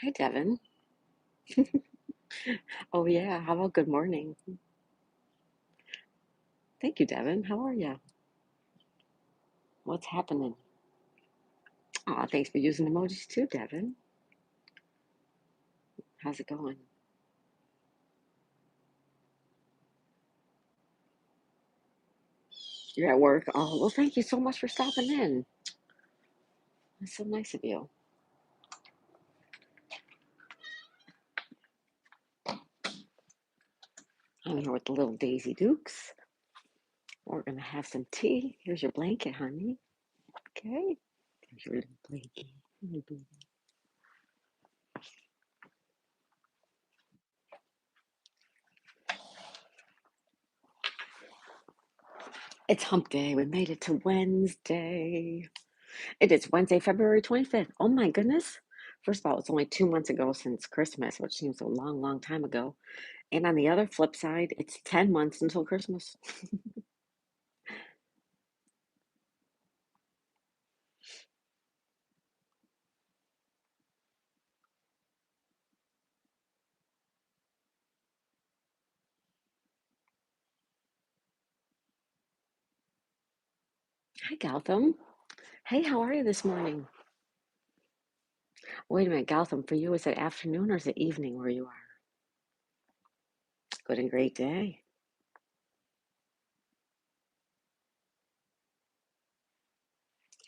Hi, Devin. Oh, yeah. How about good morning? Thank you, Devin. How are you? What's happening? Aw, thanks for using emojis too, Devin. How's it going? You're at work? Oh, well, thank you so much for stopping in. That's so nice of you. I'm here with the little Daisy Dukes. We're going to have some tea. Here's your blanket, honey. Okay. Here's your little blanket. It's hump day. We made it to Wednesday. It is Wednesday, February 25th. Oh my goodness. First of all, it's only 2 months ago since Christmas, which seems a long, long time ago. And on the other flip side, it's 10 months until Christmas. Hi, Gautam. Hey, how are you this morning? Wait a minute, Gautam, for you, is it afternoon or is it evening where you are? Good and great day.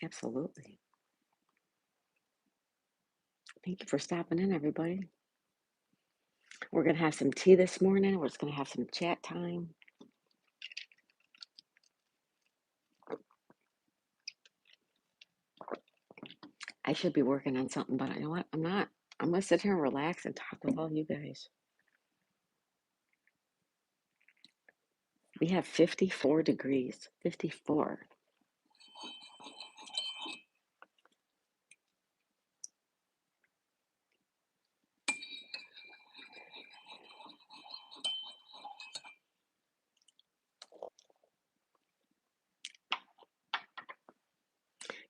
Absolutely. Thank you for stopping in, everybody. We're going to have some tea this morning. We're just going to have some chat time. I should be working on something, but you know what? I'm not. I'm going to sit here and relax and talk with all you guys. We have 54 degrees. 54.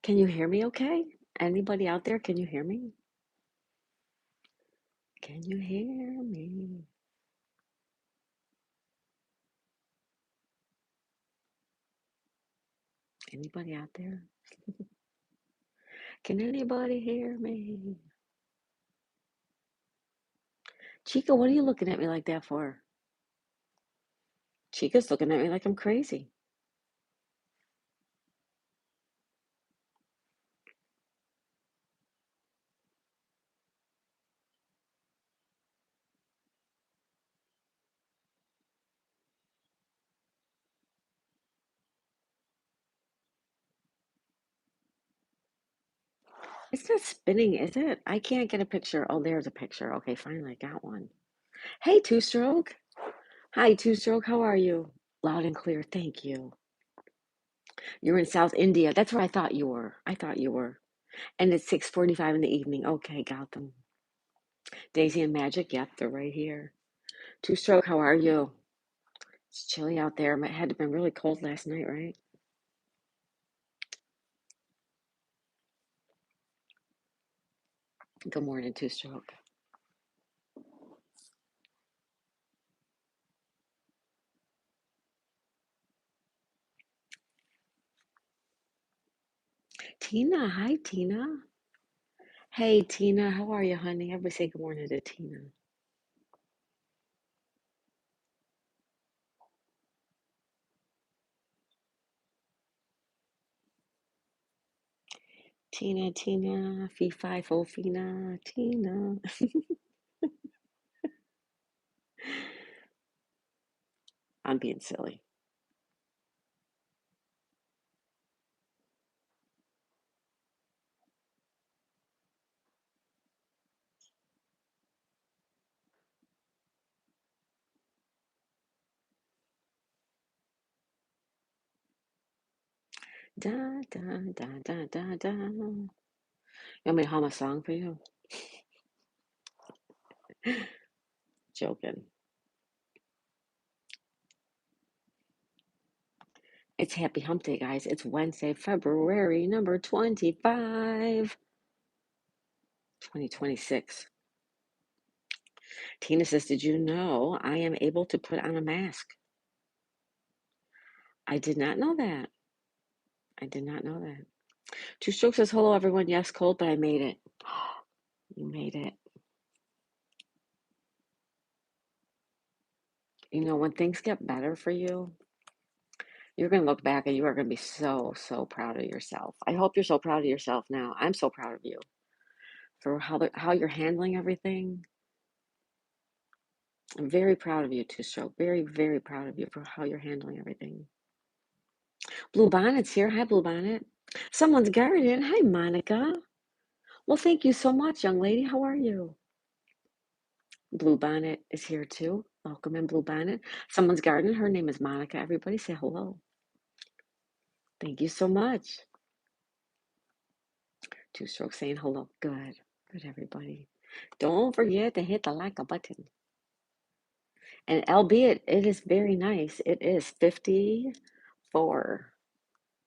Can you hear me okay? Anybody out there, can you hear me? Can you hear me? Anybody out there? Can anybody hear me? Chica, what are you looking at me like that for? Chica's looking at me like I'm crazy. It's not spinning, is it? I can't get a picture. Oh, there's a picture. Okay, finally, I got one. Hey, Two Stroke. Hi, Two Stroke. How are you? Loud and clear. Thank you. You're in South India. That's where I thought you were. I thought you were. And it's 6:45 in the evening. Okay, got them. Daisy and Magic. Yep, they're right here. Two Stroke. How are you? It's chilly out there. It had to been really cold last night, right? Good morning, Two Stroke. Tina. Hi, Tina. Hey, Tina. How are you, honey? Everybody say good morning to Tina. Tina, Tina, fee fi fo fina, Tina. I'm being silly. Da da da da da da. You want me to hum a song for you? Joking. It's Happy Hump Day, guys. It's Wednesday, February number 25, 2026. Tina says, did you know I am able to put on a mask? I did not know that. I did not know that. Two Strokes says, hello, everyone. Yes, cold, but I made it. You made it. You know, when things get better for you, you're going to look back and you are going to be so, so proud of yourself. I hope you're so proud of yourself now. I'm so proud of you for how you're handling everything. I'm very proud of you, Two Stroke. Very, very proud of you for how you're handling everything. Blue Bonnet's here. Hi, Blue Bonnet. Someone's guardian. Hi, Monica. Well, thank you so much, young lady. How are you? Blue Bonnet is here too. Welcome in, Blue Bonnet. Someone's garden. Her name is Monica. Everybody say hello. Thank you so much. Two Strokes saying hello. Good. Good, everybody. Don't forget to hit the like button. And albeit it is very nice, it is 54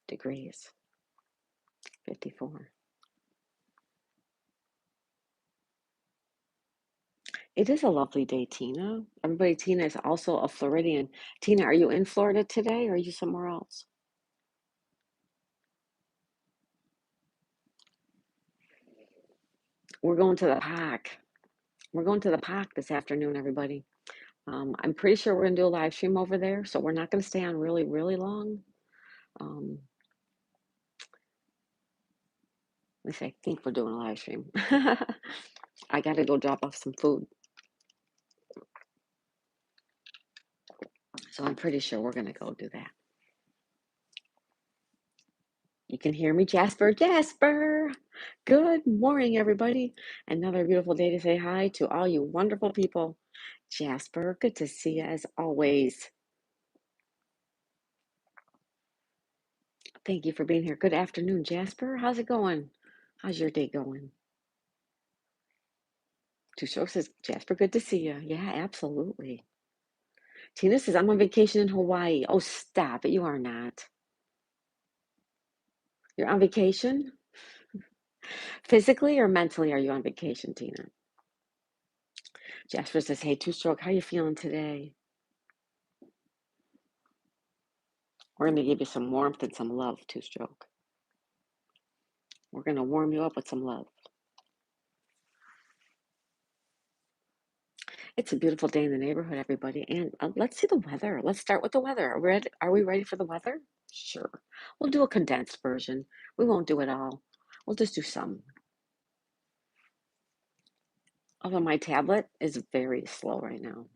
degrees. 54. It is a lovely day, Tina. Everybody, Tina is also a Floridian. Tina, are you in Florida today or are you somewhere else? We're going to the park. We're going to the park this afternoon, everybody. I'm pretty sure we're going to do a live stream over there, so we're not going to stay on really, really long. At least I think we're doing a live stream. I got to go drop off some food. So I'm pretty sure we're going to go do that. You can hear me, Jasper. Jasper! Good morning, everybody. Another beautiful day to say hi to all you wonderful people. Jasper, good to see you as always. Thank you for being here. Good afternoon, Jasper. How's it going? How's your day going? Two Strokes says, Jasper, good to see you. Yeah, absolutely. Tina says, I'm on vacation in Hawaii. Oh, stop it. You are not. You're on vacation? Physically or mentally are you on vacation, Tina? Jasper says, hey, Two Stroke, how you feeling today? We're going to give you some warmth and some love, Two Stroke. We're going to warm you up with some love. It's a beautiful day in the neighborhood, everybody. And let's see the weather. Let's start with the weather. Are we ready for the weather? Sure. We'll do a condensed version. We won't do it all. We'll just do some. Although my tablet is very slow right now.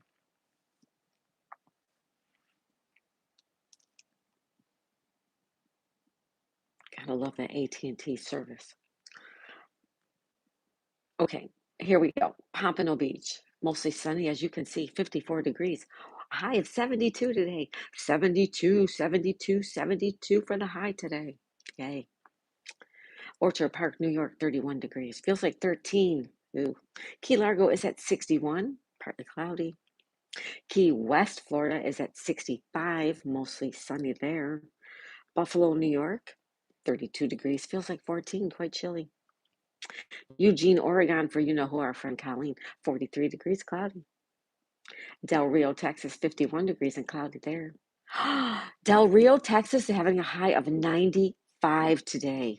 Gotta love that AT&T service. Okay, here we go. Pompano Beach, mostly sunny, as you can see, 54 degrees. High of 72 today. 72, 72, 72 for the high today. Yay. Orchard Park, New York, 31 degrees. Feels like 13. Ooh. Key Largo is at 61, partly cloudy. Key West, Florida is at 65, mostly sunny there. Buffalo, New York, 32 degrees. Feels like 14, quite chilly. Eugene, Oregon, for you know who, our friend Colleen, 43 degrees, cloudy. Del Rio, Texas, 51 degrees and cloudy there. Del Rio, Texas, is having a high of 95 today.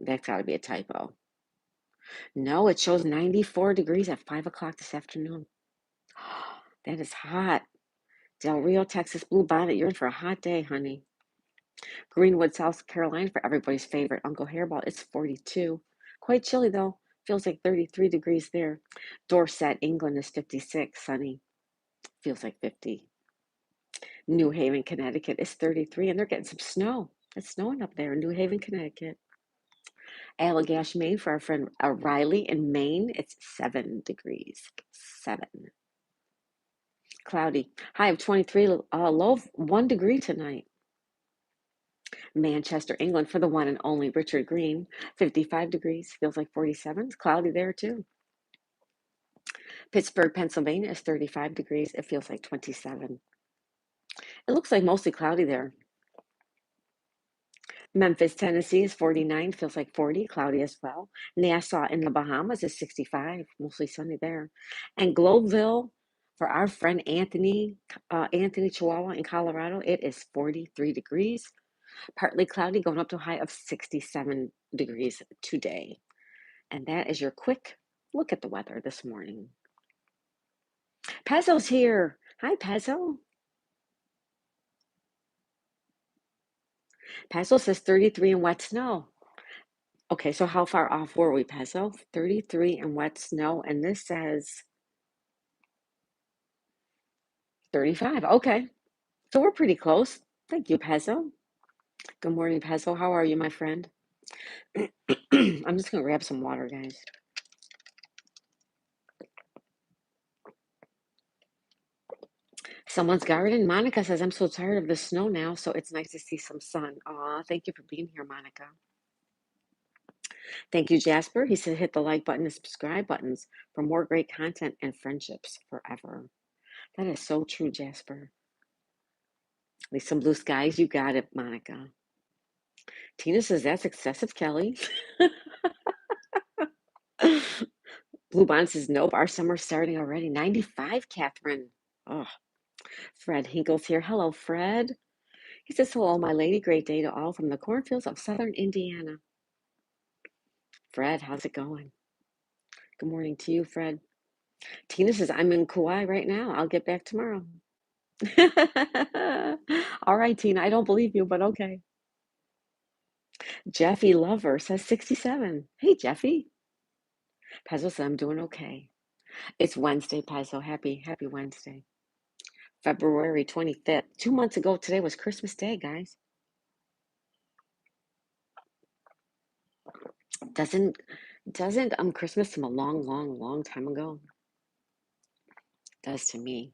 That's got to be a typo. No, it shows 94 degrees at 5 o'clock this afternoon. That is hot. Del Rio, Texas, Blue Bonnet, you're in for a hot day, honey. Greenwood, South Carolina, for everybody's favorite Uncle Hairball, it's 42. Quite chilly, though. Feels like 33 degrees there. Dorset, England, is 56, sunny. Feels like 50. New Haven, Connecticut, is 33, and they're getting some snow. It's snowing up there in New Haven, Connecticut. Allagash, Maine, for our friend Riley in Maine, it's 7 degrees. 7. Cloudy. High of 23, low of 1 degree tonight. Manchester, England, for the one and only Richard Green, 55 degrees. Feels like 47. It's cloudy there, too. Pittsburgh, Pennsylvania, is 35 degrees. It feels like 27. It looks like mostly cloudy there. Memphis, Tennessee is 49, feels like 40, cloudy as well. Nassau in the Bahamas is 65, mostly sunny there. And Globeville, for our friend Anthony, Anthony Chihuahua in Colorado, it is 43 degrees, partly cloudy, going up to a high of 67 degrees today. And that is your quick look at the weather this morning. Pezzo's here. Hi, Pezzo. Pezzo says 33 and wet snow. Okay, so how far off were we, Pezzo? 33 and wet snow, and this says 35. Okay, so we're pretty close. Thank you, Pezzo. Good morning, Pezzo. How are you, my friend? I'm just gonna grab some water, guys. Someone's garden. Monica says, I'm so tired of the snow now, so it's nice to see some sun. Aw, thank you for being here, Monica. Thank you, Jasper. He said, hit the like button and subscribe buttons for more great content and friendships forever. That is so true, Jasper. At least some blue skies. You got it, Monica. Tina says, that's excessive, Kelly. Blue Bond says, nope, our summer's starting already. 95, Catherine. Oh, Fred Hinkle's here. Hello, Fred. He says, hello, my lady. Great day to all from the cornfields of southern Indiana. Fred, how's it going? Good morning to you, Fred. Tina says, I'm in Kauai right now. I'll get back tomorrow. All right, Tina, I don't believe you, but okay. Jeffy Lover says 67. Hey, Jeffy. Pezzo says, I'm doing okay. It's Wednesday, Pezzo. Happy Wednesday. February 25th. 2 months ago today was Christmas Day, guys. Doesn't Christmas seem a long time ago? It does to me.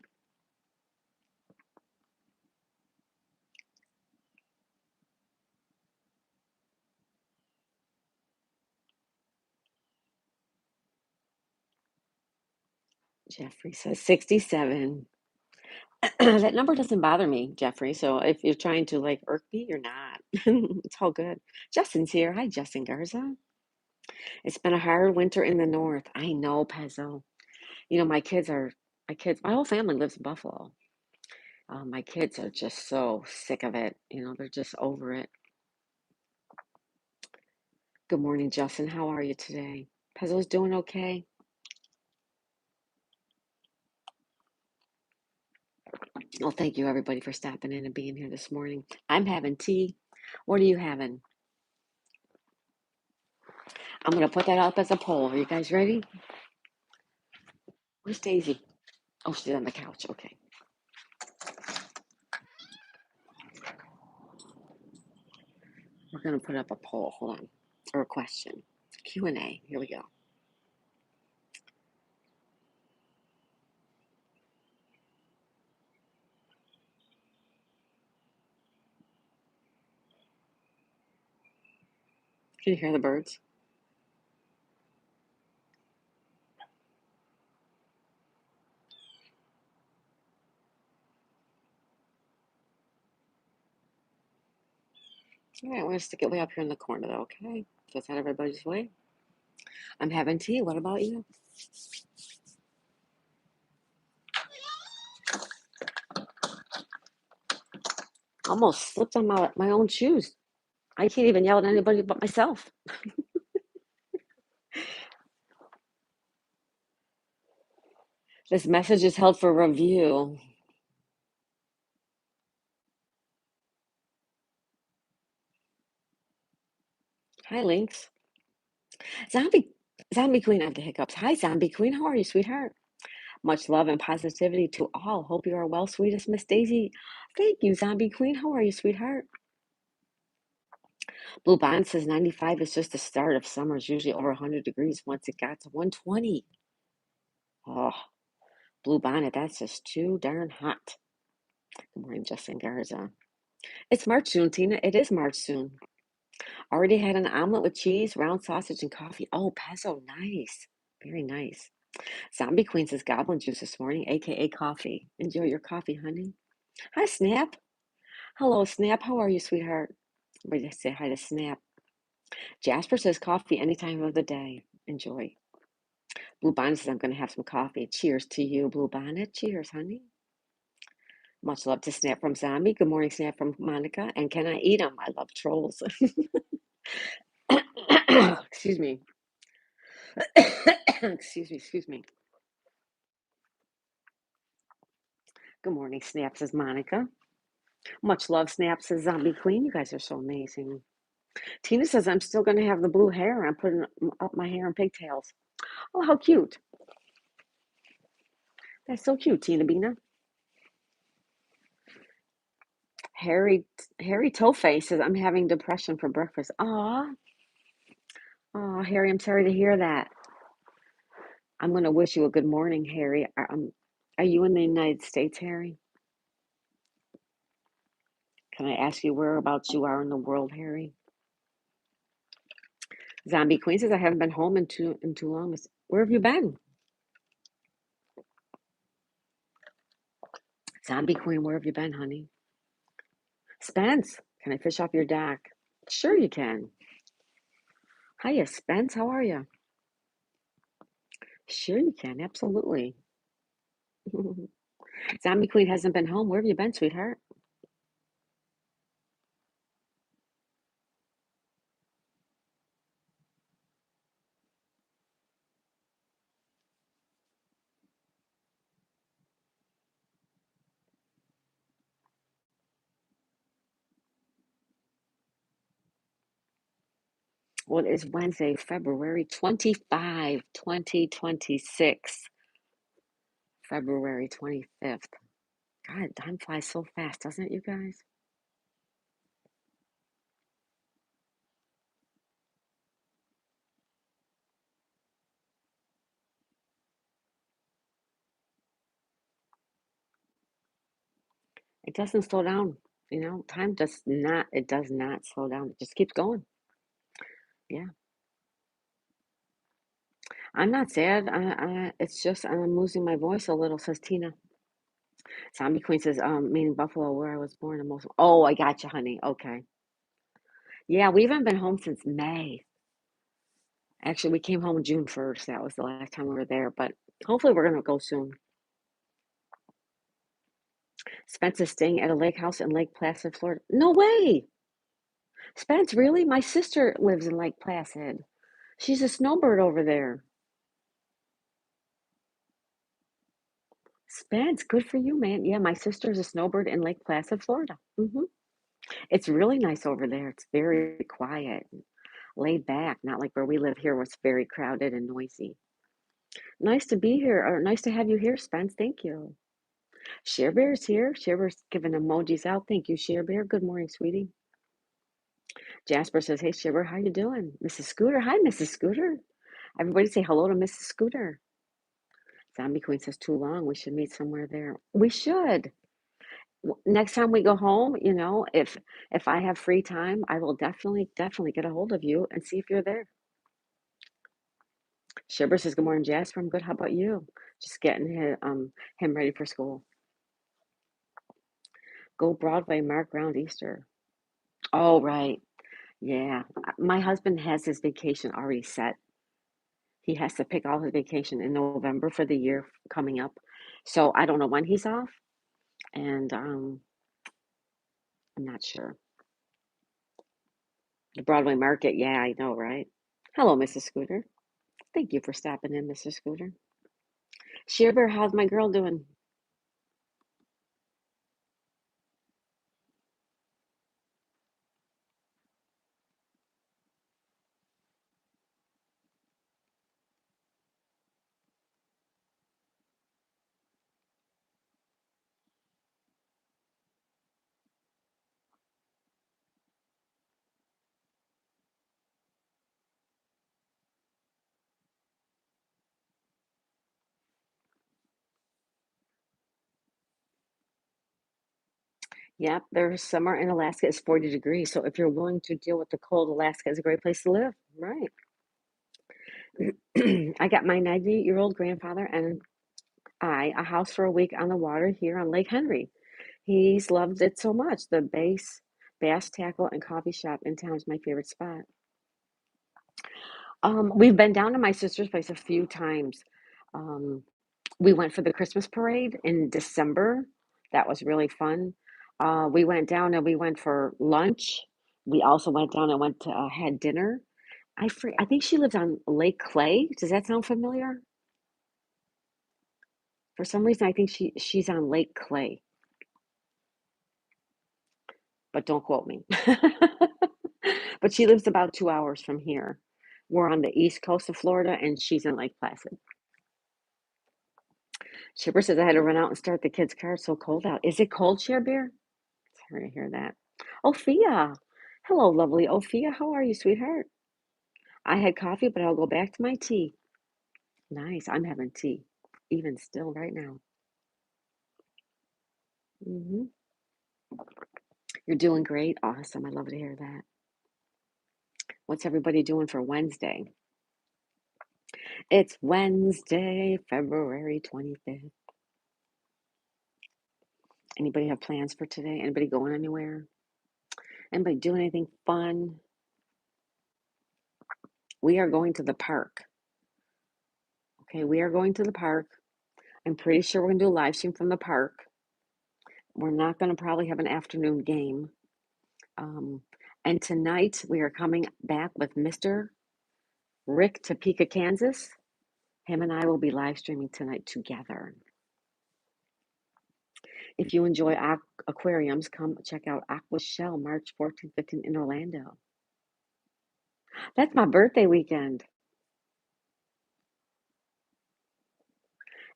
Jeffrey says 67. That number doesn't bother me, Jeffrey. So if you're trying to like irk me, you're not. It's all good. Justin's here. Hi, Justin Garza. It's been a hard winter in the north. I know, Pezzo. You know, my whole family lives in Buffalo. My kids are just so sick of it. You know, they're just over it. Good morning, Justin. How are you today? Pezzo's doing okay? Well, thank you everybody for stopping in and being here this morning. I'm having tea. What are you having? I'm going to put that up as a poll. Are you guys ready? Where's Daisy? Oh, she's on the couch. Okay. We're going to put up a poll. Hold on. Or a question. Q&A. Here we go. Can you hear the birds? All right, I'm going to stick it way up here in the corner, though, okay? So it's not everybody's way. I'm having tea. What about you? Almost slipped on my own shoes. I can't even yell at anybody but myself. This message is held for review. Hi, Lynx. Zombie Queen, I have the hiccups. Hi, Zombie Queen. How are you, sweetheart? Much love and positivity to all. Hope you are well, sweetest Miss Daisy. Thank you, Zombie Queen. How are you, sweetheart? Blue Bond says 95 is just the start of summer. It's usually over 100 degrees once it got to 120. Oh, Blue Bonnet, that's just too darn hot. Good morning, Justin Garza. It's March soon, Tina. It is March soon. Already had an omelet with cheese, round sausage, and coffee. Oh, Pezzo, nice. Very nice. Zombie Queen says goblin juice this morning, aka coffee. Enjoy your coffee, honey. Hi, Snap. Hello, Snap. How are you, sweetheart? Everybody say hi to Snap. Jasper says coffee any time of the day. Enjoy. Blue Bonnet says I'm going to have some coffee. Cheers to you, Blue Bonnet. Cheers, honey. Much love to Snap from Zombie. Good morning, Snap from Monica. And can I eat them? I love trolls. Excuse me. Excuse me. Good morning, Snap, says Monica. Much love, Snap, says Zombie Queen. You guys are so amazing. Tina says I'm still going to have the blue hair. I'm putting up my hair in pigtails. Oh, how cute. That's so cute, Tina Bina. Harry Toeface says I'm having depression for breakfast. Aw. Aw, Harry, I'm sorry to hear that. I'm going to wish you a good morning, Harry. Are you in the United States, Harry? Can I ask you whereabouts you are in the world, Harry? Zombie Queen says I haven't been home in too long. Where have you been? Zombie Queen, where have you been, honey? Spence, can I fish off your dock? Sure you can. Hiya, Spence. How are you? Sure you can. Absolutely. Zombie Queen hasn't been home. Where have you been, sweetheart? Well, it is Wednesday, February 25, 2026. February 25th. God, time flies so fast, doesn't it, you guys? It doesn't slow down. Time it does not slow down. It just keeps going. Yeah. I'm not sad. It's just I'm losing my voice a little, says Tina. Zombie Queen says, meaning Buffalo, where I was born. Oh, I got you, honey. Okay. Yeah, we haven't been home since May. Actually, we came home June 1st. That was the last time we were there, but hopefully we're gonna go soon. Spence is staying at a lake house in Lake Placid, Florida. No way! Spence, really? My sister lives in Lake Placid. She's a snowbird over there. Spence, good for you, man. Yeah, my sister's a snowbird in Lake Placid, Florida. It's really nice over there. It's very quiet, laid back, not like where we live here, where it's very crowded and noisy. Nice to be here, or nice to have you here, Spence. Thank you. Share Bear's here. Share Bear's giving emojis out. Thank you, Share Bear. Good morning, sweetie. Jasper says, "Hey, Share Bear, how you doing?" Mrs. Scooter, hi, Mrs. Scooter. Everybody say hello to Mrs. Scooter. Zombie Queen says, "Too long. We should meet somewhere there." We should. Next time we go home, if I have free time, I will definitely get a hold of you and see if you're there. Shibber says, "Good morning, Jasper. I'm good. How about you?" Just getting him ready for school. Go Broadway, mark round Easter. Oh, right. Yeah. My husband has his vacation already set. He has to pick all his vacation in November for the year coming up. So I don't know when he's off, and I'm not sure. The Broadway Market, yeah, I know, right? Hello, Mrs. Scooter. Thank you for stopping in, Mrs. Scooter. Sheer Bear, how's my girl doing? Yep, there's summer in Alaska is 40 degrees. So if you're willing to deal with the cold, Alaska is a great place to live. Right. I got my 90-year-old grandfather and I a house for a week on the water here on Lake Henry. He's loved it so much. Bass Tackle and Coffee Shop in town is my favorite spot. We've been down to my sister's place a few times. Um, we went for the Christmas parade in December. That was really fun. We went down and we went for lunch. We also went down and went to had dinner. I think she lives on Lake Clay. Does that sound familiar? For some reason, I think she's on Lake Clay, but don't quote me. But she lives about 2 hours from here. We're on the east coast of Florida, and she's in Lake Placid. Chipper says I had to run out and start the kids' car. It's so cold out. Is it cold, Share Beer? Sorry to hear that. Ophia. Hello, lovely Ophia. How are you, sweetheart? I had coffee, but I'll go back to my tea. Nice. I'm having tea, even still right now. hmm You're doing great. Awesome. I love to hear that. What's everybody doing for Wednesday? It's Wednesday, February 25th. Anybody have plans for today? Anybody going anywhere? Anybody doing anything fun? We are going to the park. Okay, we are going to the park. I'm pretty sure we're going to do a live stream from the park. We're not going to probably have an afternoon game. And tonight we are coming back with Mr. Rick Topeka, Kansas. Him and I will be live streaming tonight together. If you enjoy aquariums, come check out Aqua Shell March 14th, 15th in Orlando. That's my birthday weekend.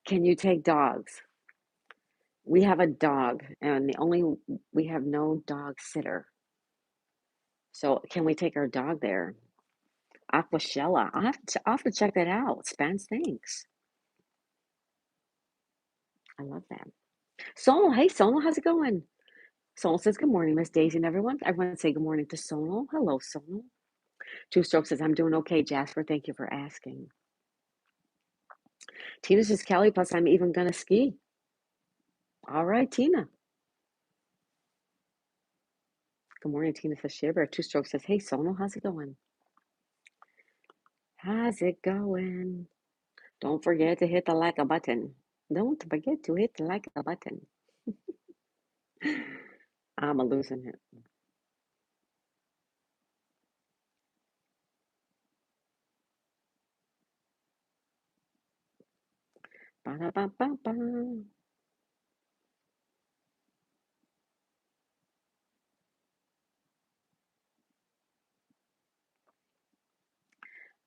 Can you take dogs? We have a dog, and we have no dog sitter. So can we take our dog there? Aquashella. I'll have to check that out. Spence, thanks. I love that. Sonal, hey Sonal, how's it going? Sonal says good morning, Miss Daisy and everyone. Everyone say good morning to Sonal. Hello, Sonal. Two Strokes says I'm doing okay, Jasper. Thank you for asking. Tina says Kelly, plus I'm even gonna ski. All right, Tina. Good morning, Tina says Shiver. Two Strokes says, hey Sonal, how's it going? How's it going? Don't forget to hit the like a button. Don't forget to hit the like a button. I'm a losing it. Ba-da-ba-ba-ba.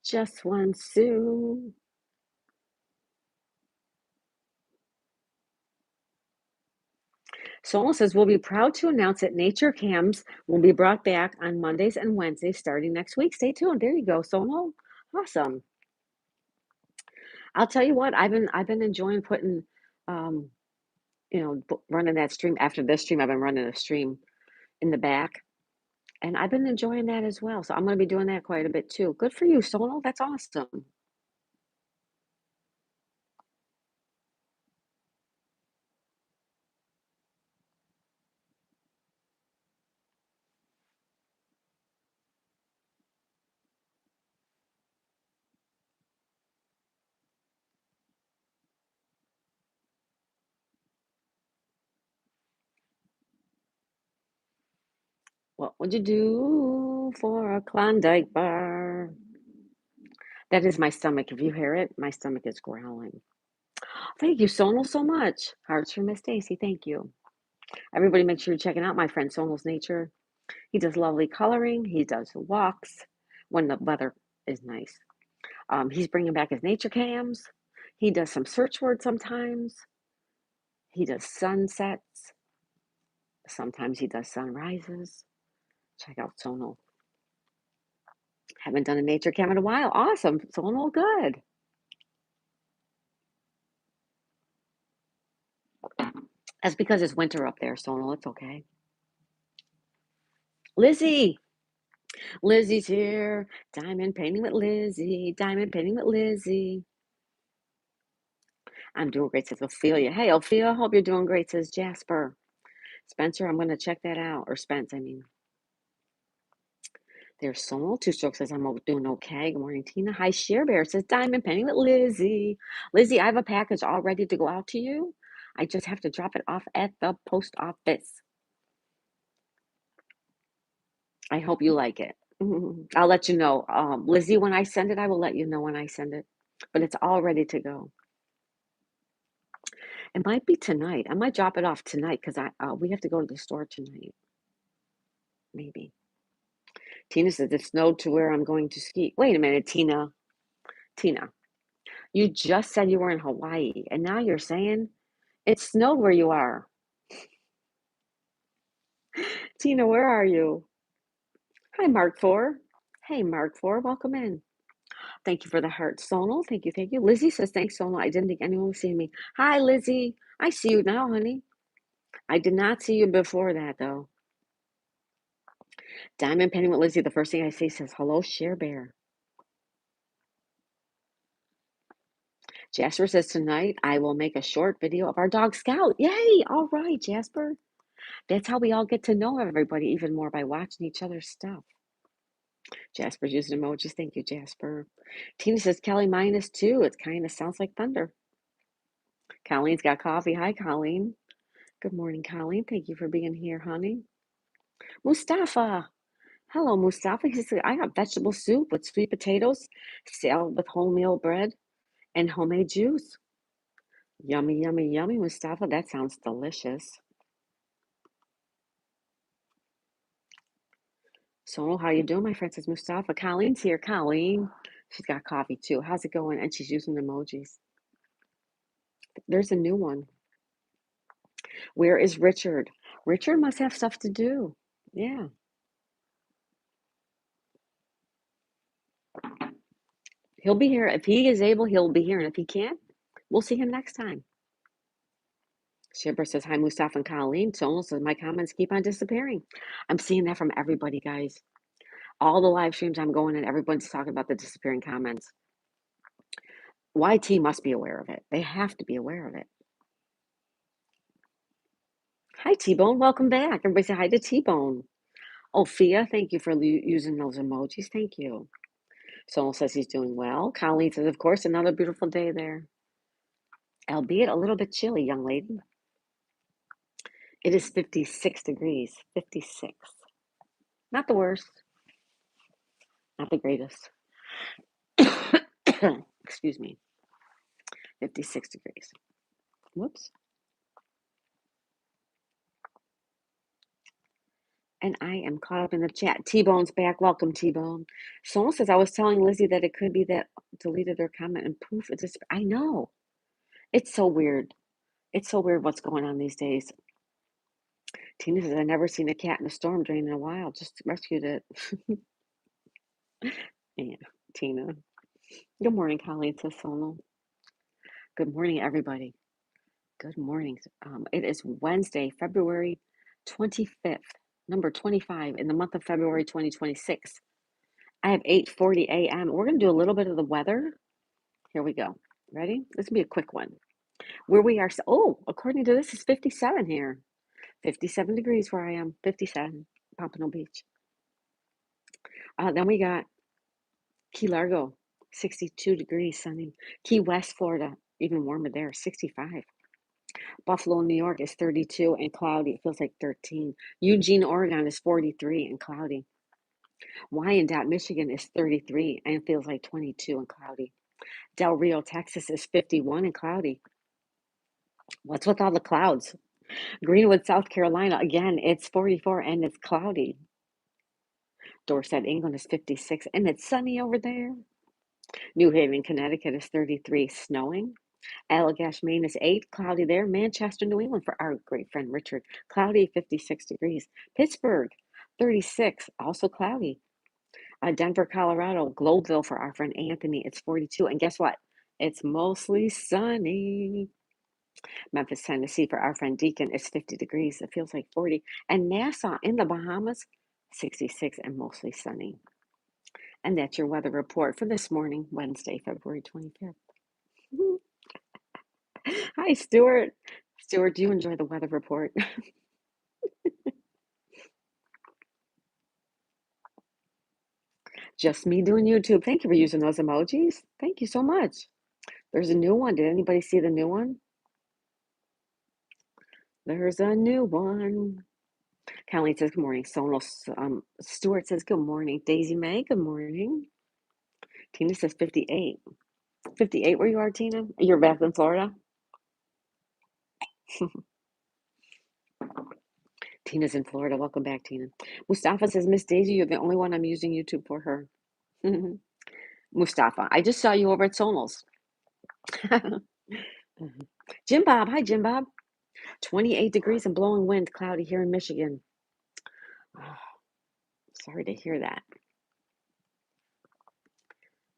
Just one Sue. Solon says, we'll be proud to announce that Nature Cams will be brought back on Mondays and Wednesdays starting next week. Stay tuned. There you go, Solon. Awesome. I'll tell you what, I've been enjoying putting running that stream. After this stream, I've been running a stream in the back. And I've been enjoying that as well. So I'm going to be doing that quite a bit too. Good for you, Solon. That's awesome. What would you do for a Klondike bar? That is my stomach. If you hear it, my stomach is growling. Thank you, Sonal, so much. Hearts for Miss Stacy. Thank you. Everybody, make sure you're checking out my friend Sonal's Nature. He does lovely coloring. He does walks when the weather is nice. He's bringing back his nature cams. He does some search words sometimes. He does sunsets. Sometimes he does sunrises. Check out Sonal. Haven't done a nature cam in a while. Awesome. Sonal, good. That's because it's winter up there, Sonal. It's okay. Lizzie. Lizzie's here. Diamond painting with Lizzie. Diamond painting with Lizzie. I'm doing great, says Ophelia. Hey, Ophelia, hope you're doing great, says Jasper. Spencer, I'm going to check that out. Or Spence, I mean. There's Soul. Two Strokes says, I'm doing okay. Good morning, Tina. Hi, Share Bear says, Diamond Penny with Lizzie. Lizzie, I have a package all ready to go out to you. I just have to drop it off at the post office. I hope you like it. I'll let you know. Lizzie, when I send it, I will let you know when I send it. But it's all ready to go. It might be tonight. I might drop it off tonight because we have to go to the store tonight. Maybe. Tina says it snowed to where I'm going to ski. Wait a minute, Tina. Tina, you just said you were in Hawaii, and now you're saying it snowed where you are. Tina, where are you? Hi, Mark 4. Hey, Mark 4, welcome in. Thank you for the heart, Sonal. Thank you, thank you. Lizzie says, thanks, Sonal. I didn't think anyone was seeing me. Hi, Lizzie. I see you now, honey. I did not see you before that, though. Diamond Penny with Lizzie, the first thing I see says, hello, Share Bear. Jasper says, tonight I will make a short video of our dog Scout. Yay! All right, Jasper. That's how we all get to know everybody even more, by watching each other's stuff. Jasper's using emojis. Thank you, Jasper. Tina says, Kelly -2. It kind of sounds like thunder. Colleen's got coffee. Hi, Colleen. Good morning, Colleen. Thank you for being here, honey. Mustafa. Hello, Mustafa. He said, I got vegetable soup with sweet potatoes, salad with wholemeal bread, and homemade juice. Yummy, yummy, yummy, Mustafa. That sounds delicious. So, how you doing, my friend? Says Mustafa. Colleen's here. Colleen. She's got coffee, too. How's it going? And she's using emojis. There's a new one. Where is Richard? Richard must have stuff to do. Yeah. He'll be here. If he is able, he'll be here. And if he can't, we'll see him next time. Shibber says, hi, Mustafa and Colleen. Sonal says, my comments keep on disappearing. I'm seeing that from everybody, guys. All the live streams I'm going in, everyone's talking about the disappearing comments. YT must be aware of it. They have to be aware of it. Hi, T-Bone. Welcome back. Everybody say hi to T-Bone. Oh, Fia, thank you for using those emojis. Thank you. Sonal says he's doing well. Colleen says, of course, another beautiful day there. Albeit a little bit chilly, young lady. It is 56 degrees. 56. Not the worst. Not the greatest. Excuse me. 56 degrees. Whoops. And I am caught up in the chat. T-Bone's back. Welcome, T-Bone. Someone says, I was telling Lizzie that it could be that deleted their comment and poof. It just, I know. It's so weird. It's so weird what's going on these days. Tina says, I've never seen a cat in a storm drain in a while. Just rescued it. Yeah, Tina. Good morning, Colleen says Sonal. Good morning, everybody. Good morning. It is Wednesday, February 25th, number 25 in the month of February 2026. I have 8:40 a.m. We're going to do a little bit of the weather. Here we go. Ready? This will be a quick one. Where we are, according to this, it's 57 here. 57 degrees where I am. 57, Pompano Beach. Then we got Key Largo, 62 degrees, sunny. Key West, Florida, even warmer there, 65. Buffalo, New York is 32 and cloudy. It feels like 13. Eugene, Oregon is 43 and cloudy. Wyandotte, Michigan is 33 and feels like 22 and cloudy. Del Rio, Texas is 51 and cloudy. What's with all the clouds? Greenwood, South Carolina, again, it's 44 and it's cloudy. Dorset, England is 56 and it's sunny over there. New Haven, Connecticut is 33, snowing. Allagash, Maine is 8, cloudy there. Manchester, New England, for our great friend Richard, cloudy, 56 degrees. Pittsburgh, 36, also cloudy. Denver, Colorado, Globeville, for our friend Anthony, it's 42. And guess what? It's mostly sunny. Memphis, Tennessee, for our friend Deacon, it's 50 degrees. It feels like 40. And Nassau in the Bahamas, 66 and mostly sunny. And that's your weather report for this morning, Wednesday, February 25th. Hi, Stuart. Stuart, do you enjoy the weather report? Just me doing YouTube. Thank you for using those emojis. Thank you so much. There's a new one. Did anybody see the new one? There's a new one. Colleen says, good morning. Sonal Stewart says, good morning. Daisy May, good morning. Tina says 58. 58 where you are, Tina? You're back in Florida? Tina's in Florida. Welcome back, Tina. Mustafa says, Miss Daisy, you're the only one I'm using YouTube for her. Mustafa, I just saw you over at Sonal's. Jim Bob. Hi, Jim Bob. 28 degrees and blowing wind, cloudy here in Michigan. Oh, sorry to hear that.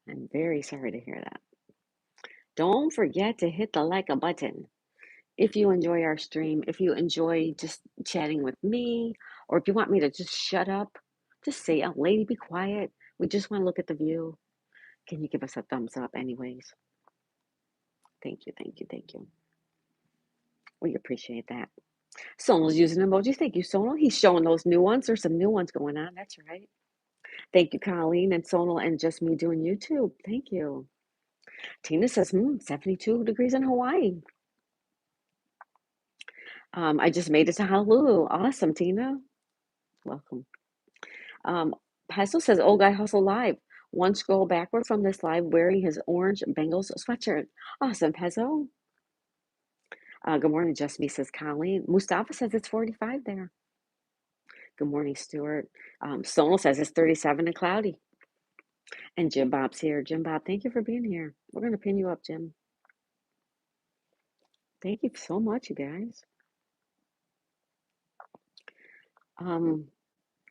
I'm very sorry to hear that. Don't forget to hit the like a button. If you enjoy our stream, if you enjoy just chatting with me, or if you want me to just shut up, just say, oh, lady, be quiet. We just want to look at the view. Can you give us a thumbs up anyways? Thank you, thank you, thank you. We appreciate that. Sonal's using emojis. Thank you, Sonal. He's showing those new ones. There's some new ones going on. That's right. Thank you, Colleen and Sonal, and just me doing YouTube. Thank you. Tina says, 72 degrees in Hawaii. I just made it to Honolulu. Awesome, Tina. Welcome. Peso says, old guy hustle live. One scroll backward from this live wearing his orange Bengals sweatshirt. Awesome, Peso. Good morning, Just Me, says Colleen. Mustafa says it's 45 there. Good morning, Stuart. Sonal says it's 37 and cloudy. And Jim Bob's here. Jim Bob, thank you for being here. We're going to pin you up, Jim. Thank you so much, you guys.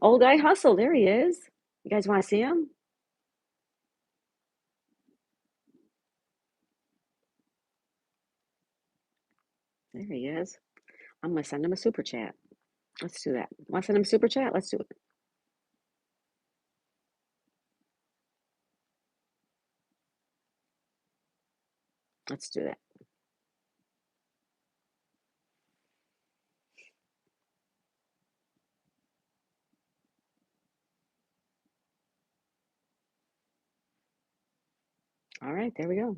Old guy hustle. There he is. You guys want to see him? There he is. I'm going to send him a super chat. Let's do that. Want to send him a super chat? Let's do it. Let's do that. All right, there we go.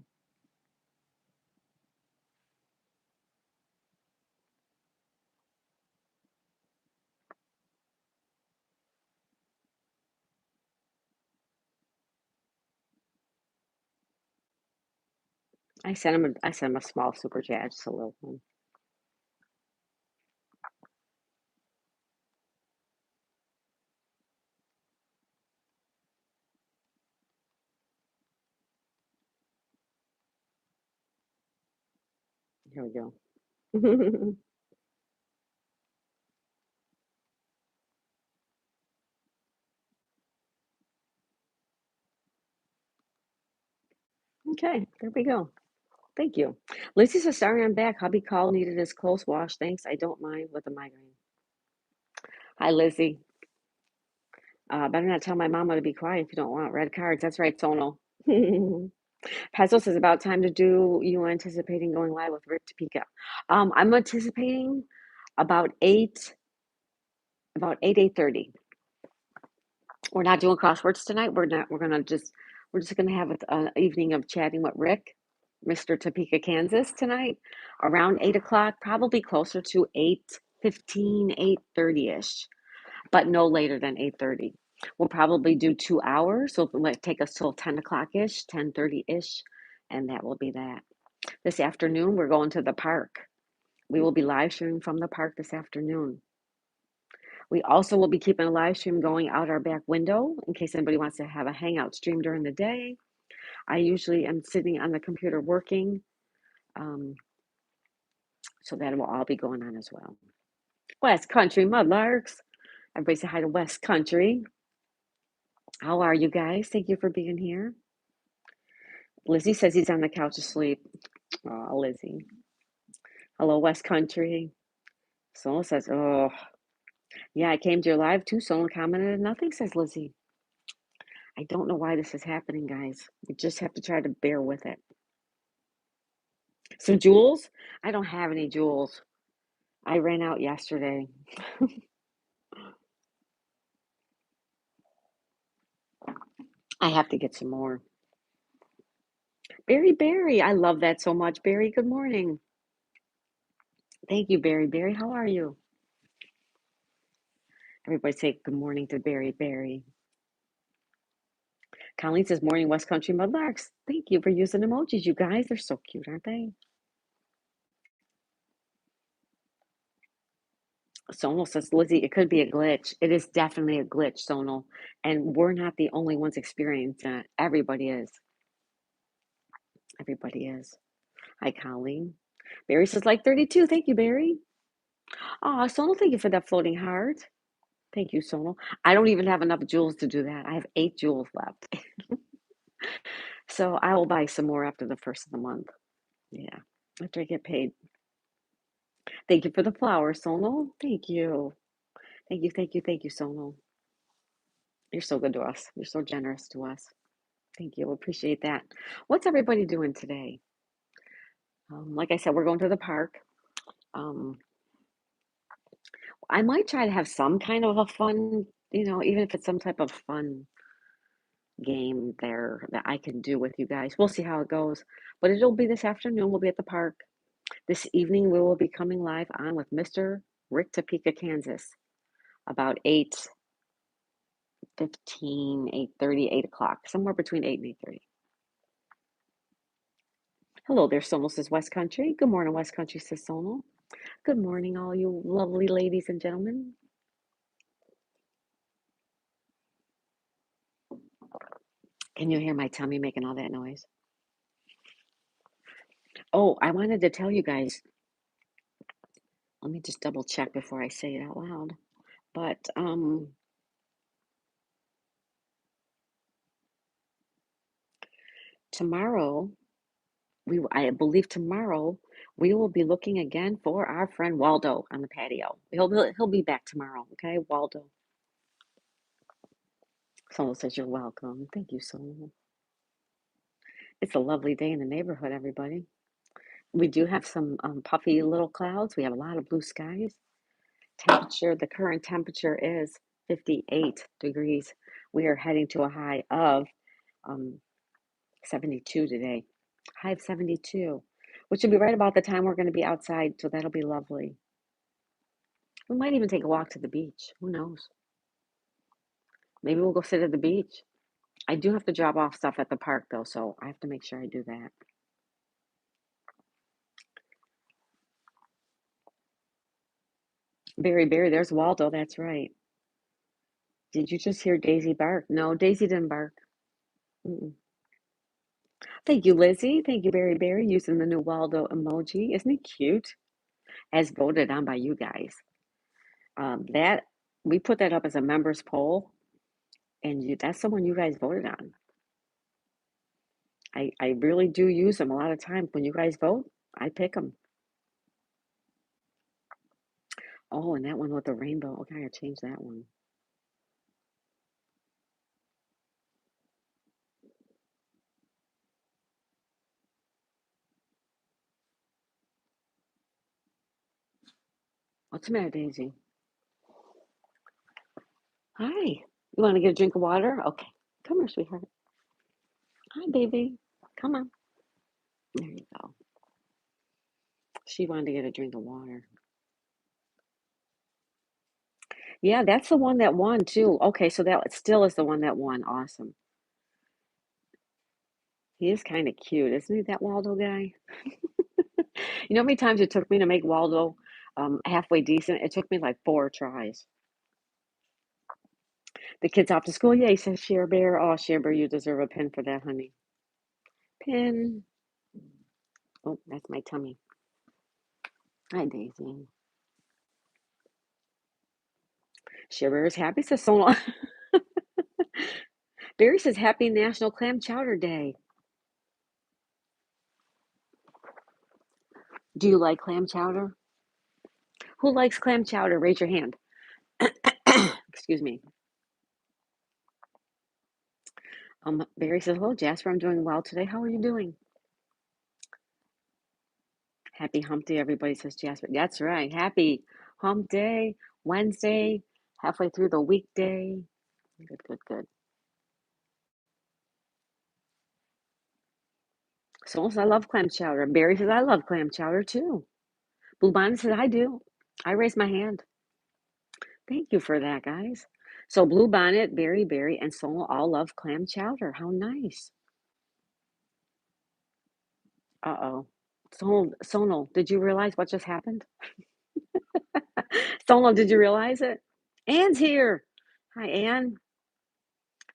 I sent him a small super chat, just a little one. Here we go. Okay, there we go. Thank you. Lucy says, sorry I'm back. Hubby called, needed his clothes washed. Thanks. I don't mind with the migraine. Hi, Lizzie. Better not tell my mama to be quiet if you don't want red cards. That's right, Sonal. Peso says, about time to do you anticipating going live with Rick Topeka. I'm anticipating about 8:30. We're not doing crosswords tonight. We're just gonna have an evening of chatting with Rick, Mr. Topeka, Kansas tonight, around 8 o'clock, probably closer to 8:15, 8:30ish, but no later than 8:30. We'll probably do 2 hours, so it might take us till 10 o'clock-ish, 10:30-ish, and that will be that. This afternoon, we're going to the park. We will be live streaming from the park this afternoon. We also will be keeping a live stream going out our back window in case anybody wants to have a hangout stream during the day. I usually am sitting on the computer working, so that will all be going on as well. West Country Mudlarks. Everybody say hi to West Country. How are you guys? Thank you for being here. Lizzie says he's on the couch asleep. Oh, Lizzie. Hello, West Country. Someone says, oh, yeah, I came to your live too. Someone commented nothing, says Lizzie. I don't know why this is happening, guys. You just have to try to bear with it. Some jewels? I don't have any jewels. I ran out yesterday. I have to get some more. Barry, I love that so much. Barry, good morning. Thank you, Barry. Barry, how are you? Everybody say good morning to Barry. Colleen says, morning, West Country Mudlarks. Thank you for using emojis, you guys. They're so cute, aren't they? Sonal says, Lizzie, it could be a glitch. It is definitely a glitch, Sonal. And we're not the only ones experiencing it. Everybody is. Everybody is. Hi, Colleen. Barry says, like 32. Thank you, Barry. Aw, Sonal, thank you for that floating heart. Thank you, Sonal. I don't even have enough jewels to do that. I have 8 jewels left. So I will buy some more after the first of the month. Yeah, after I get paid. Thank you for the flowers, Sonal. Thank you. Thank you, Sonal. You're so good to us. You're so generous to us. Thank you. Appreciate that. What's everybody doing today? Like I said, we're going to the park. Um, I might try to have some kind of a fun, even if it's some type of fun game there that I can do with you guys. We'll see how it goes. But it'll be this afternoon. We'll be at the park. This evening, we will be coming live on with Mr. Rick Topeka, Kansas, about 8:15, 8:30, 8 o'clock, somewhere between 8 and 8:30. Hello there, Sonal says West Country. Good morning, West Country says Sonal. Good morning, all you lovely ladies and gentlemen. Can you hear my tummy making all that noise? Oh, I wanted to tell you guys. Let me just double check before I say it out loud. But tomorrow, I believe tomorrow we will be looking again for our friend Waldo on the patio. He'll be back tomorrow. Okay, Waldo. Someone says you're welcome. Thank you so much. It's a lovely day in the neighborhood, everybody. We do have some puffy little clouds. We have a lot of blue skies. The current temperature is 58 degrees. We are heading to a high of 72 today. High of 72, which will be right about the time we're going to be outside. So that'll be lovely. We might even take a walk to the beach. Who knows? Maybe we'll go sit at the beach. I do have to drop off stuff at the park though, so I have to make sure I do that. Barry, there's Waldo. That's right. Did you just hear Daisy bark? No, Daisy didn't bark. Mm-mm. Thank you, Lizzie. Thank you, Barry, using the new Waldo emoji. Isn't he cute? As voted on by you guys. That we put that up as a members poll, and that's the one you guys voted on. I really do use them a lot of times. When you guys vote, I pick them. Oh, and that one with the rainbow. Okay, I gotta change that one. What's the matter, Daisy? Hi. You want to get a drink of water? Okay. Come here, sweetheart. Hi, baby. Come on. There you go. She wanted to get a drink of water. Yeah, that's the one that won too. Okay, so that still is the one that won. Awesome. He is kind of cute, isn't he, that Waldo guy? You know how many times it took me to make Waldo halfway decent? It took me like 4 tries. The kid's off to school. Yay, says Share Bear. Oh, Share Bear, you deserve a pin for that, honey. Pin. Oh, that's my tummy. Hi, Daisy. Share Bear is happy, says Sonal. Barry says Happy National Clam Chowder Day. Do you like clam chowder? Who likes clam chowder? Raise your hand. Excuse me. Barry says, hello, Jasper. I'm doing well today. How are you doing? Happy hump day, everybody, says Jasper. That's right. Happy hump day, Wednesday, halfway through the weekday. Good. Someone says, I love clam chowder. Barry says, I love clam chowder too. Blue Bonnet says, I do. I raise my hand. Thank you for that, guys. So Blue Bonnet, Barry, and Sonal all love clam chowder. How nice. Uh-oh. Sonal, did you realize what just happened? Sonal, did you realize it? Anne's here. Hi, Anne.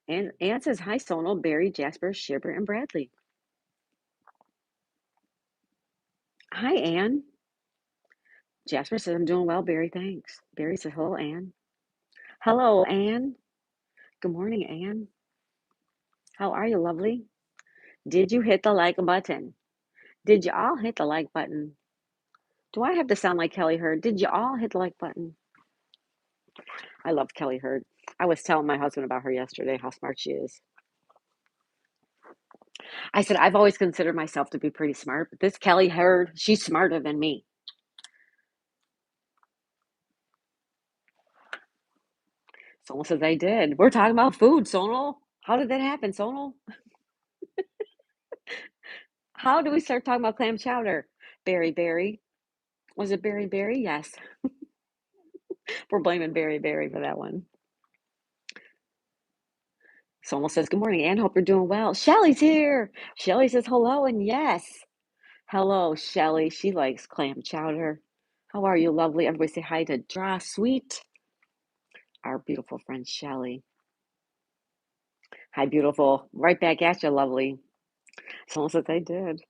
Anne says, hi, Sonal, Barry, Jasper, Shibber, and Bradley. Hi, Anne. Jasper says, I'm doing well, Barry, thanks. Barry says, hello, Anne. Hello, Anne. Good morning, Anne. How are you, lovely? Did you hit the like button? Did you all hit the like button? Do I have to sound like Kelly Hurd? Did you all hit the like button? I love Kelly Hurd. I was telling my husband about her yesterday, how smart she is. I said, I've always considered myself to be pretty smart, but this Kelly Hurd, she's smarter than me. Sonal says, I did. We're talking about food, Sonal. How did that happen, Sonal? How do we start talking about clam chowder? Barry. Was it Barry? Yes. We're blaming Barry for that one. Sonal says, good morning, Ann. Hope you're doing well. Shelly's here. Shelly says hello and yes. Hello, Shelly. She likes clam chowder. How are you, lovely? Everybody say hi to Draw Sweet, our beautiful friend Shelly. Hi, beautiful. Right back at you, lovely. Someone says I did.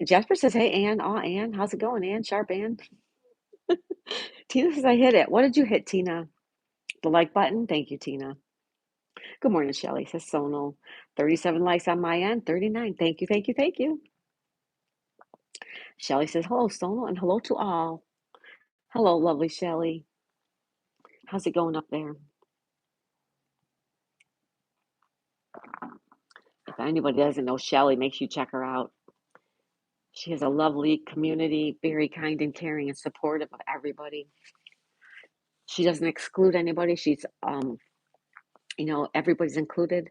Jasper says, hey, Ann. Aw, Ann. How's it going, Ann? Sharp, Ann. Tina says I hit it. What did you hit, Tina? The like button? Thank you, Tina. Good morning, Shelly, says Sonal. 37 likes on my end, 39. Thank you. Shelly says, hello, Sonal, and hello to all. Hello, lovely Shelly. How's it going up there? If anybody doesn't know Shelly, make sure you check her out. She has a lovely community, very kind and caring and supportive of everybody. She doesn't exclude anybody. She's, everybody's included.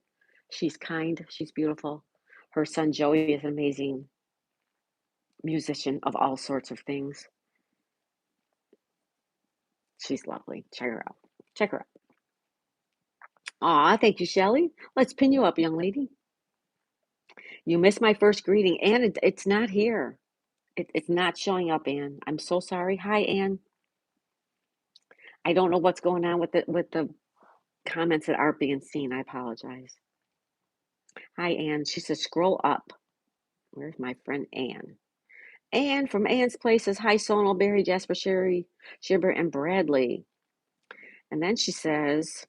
She's kind. She's beautiful. Her son Joey is an amazing musician of all sorts of things. She's lovely. Check her out. Aw, thank you, Shelly. Let's pin you up, young lady. You missed my first greeting, Anne. It's not here. It's not showing up, Anne. I'm so sorry. Hi, Anne. I don't know what's going on with the comments that aren't being seen. I apologize. Hi, Anne. She says, scroll up. Where's my friend Anne? Anne from Anne's Place says, hi, Sonal, Barry, Jasper, Sherry, Shibber, and Bradley. And then she says,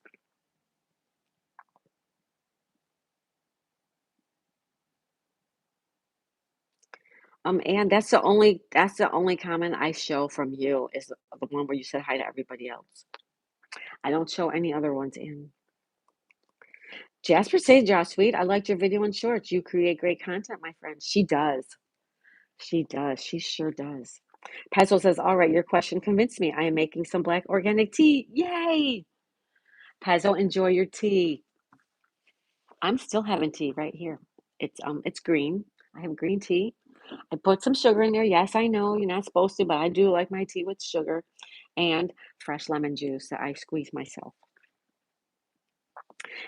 Anne, that's the only comment I show from you is the one where you said hi to everybody else. I don't show any other ones in. Jasper says, Josh Sweet, I liked your video and shorts. You create great content, my friend. She does. She sure does. Pezzo says, all right, your question convinced me. I am making some black organic tea. Yay! Pezzo, enjoy your tea. I'm still having tea right here. It's green. I have green tea. I put some sugar in there. Yes, I know you're not supposed to, but I do like my tea with sugar and fresh lemon juice that I squeeze myself.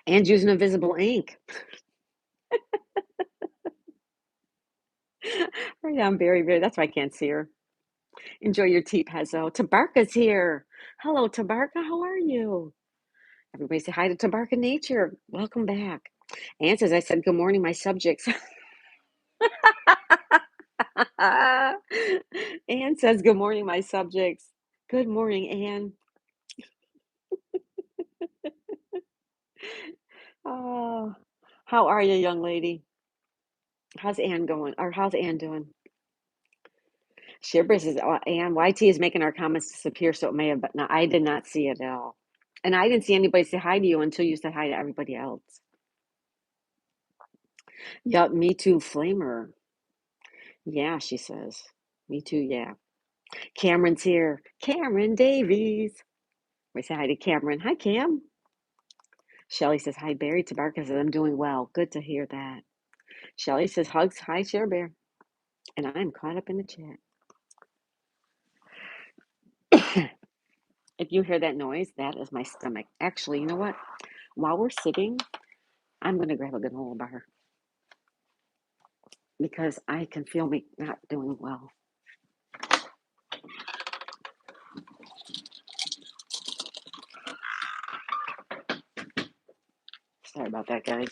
And using invisible ink. Right on, very. That's why I can't see her. Enjoy your tea, Pezzo. Tabarka's here. Hello, Tabarka. How are you? Everybody say hi to Tabarka Nature. Welcome back. Anne says, I said, good morning, my subjects. Anne says, good morning, my subjects. Good morning, Anne. Oh, how are you, young lady? How's Anne going? Or how's Anne doing? Shibris says, Anne, YT is making our comments disappear, so it may have, but no, I did not see it at all. And I didn't see anybody say hi to you until you said hi to everybody else. Yup, me too, Flamer. Yeah, she says. Me too, yeah. Cameron's here. Cameron Davies. We say hi to Cameron. Hi, Cam. Shelly says, hi, Barry. Tabarka says, I'm doing well. Good to hear that. Shelly says, hugs. Hi, Share Bear. And I'm caught up in the chat. If you hear that noise, that is my stomach. Actually, you know what? While we're sitting, I'm going to grab a granola bar because I can feel me not doing well. Sorry about that, guys.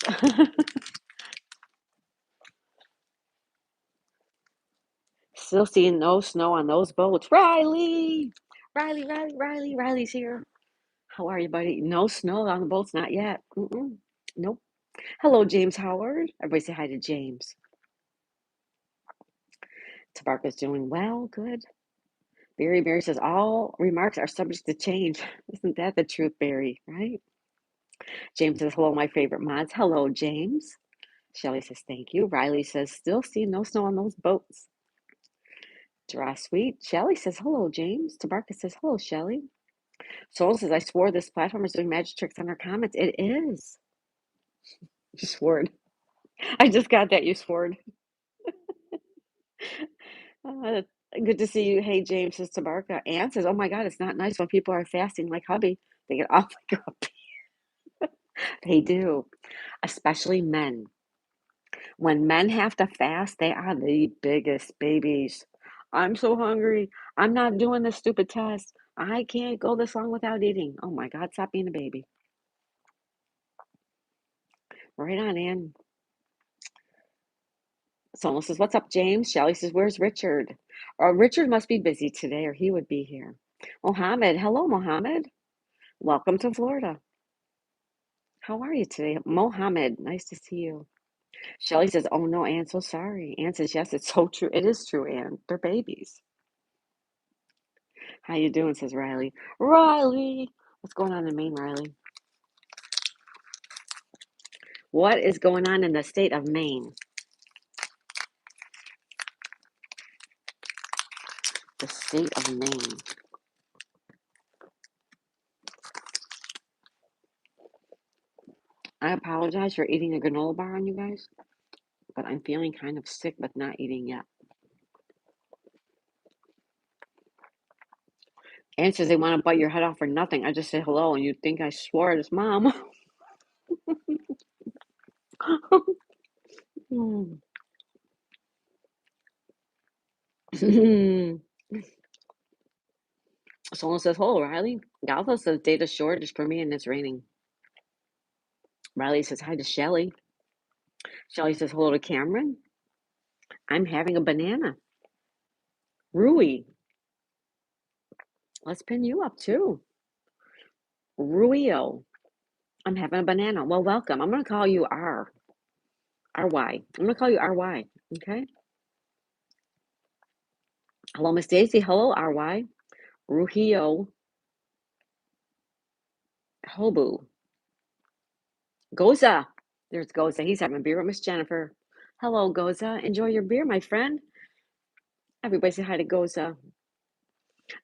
Still seeing no snow on those boats. Riley! Riley's here. How are you, buddy? No snow on the boats, not yet. Nope. Hello, James Howard. Everybody say hi to James. Tabarka's doing well, good. Barry says all remarks are subject to change. Isn't that the truth, Barry? Right? James says hello, my favorite mods. Hello, James. Shelly says thank you. Riley says still see no snow on those boats. Dry sweet. Shelly says hello, James. Tabarka says hello, Shelly. Soul says I swore this platform is doing magic tricks on our comments. It is. You swore. I just got that. You swore. Uh, Good to see you. Hey, James, says Tabarka. Ann says, oh my God, it's not nice when people are fasting like hubby. They get off like a They do, especially men. When men have to fast, they are the biggest babies. I'm so hungry. I'm not doing this stupid test. I can't go this long without eating. Oh my God, stop being a baby. Right on, Ann. Someone says, what's up, James? Shelly says, where's Richard? Richard must be busy today or he would be here. Mohammed, hello, Mohammed. Welcome to Florida. How are you today? Mohammed, nice to see you. Shelly says, oh no, Ann, so sorry. Ann says, yes, it's so true. It is true, Ann. They're babies. How you doing, says Riley. Riley! What's going on in Maine, Riley? What is going on in the state of Maine? The state of Maine. I apologize for eating a granola bar on you guys, but I'm feeling kind of sick, but not eating yet. Ann says they want to bite your head off for nothing. I just say hello, and you'd think I swore at his mom. Someone says, hello, Riley. Galva says data shortage for me, and it's raining. Riley says hi to Shelly. Shelly says hello to Cameron. I'm having a banana. Rui. Let's pin you up too. Ruio. I'm having a banana. Well, welcome. I'm going to call you R-Y. I'm going to call you R-Y. Okay. Hello, Miss Daisy. Hello, R-Y. Ruhio. Hobu. Goza. There's Goza. He's having a beer with Miss Jennifer. Hello, Goza. Enjoy your beer, my friend. Everybody say hi to Goza.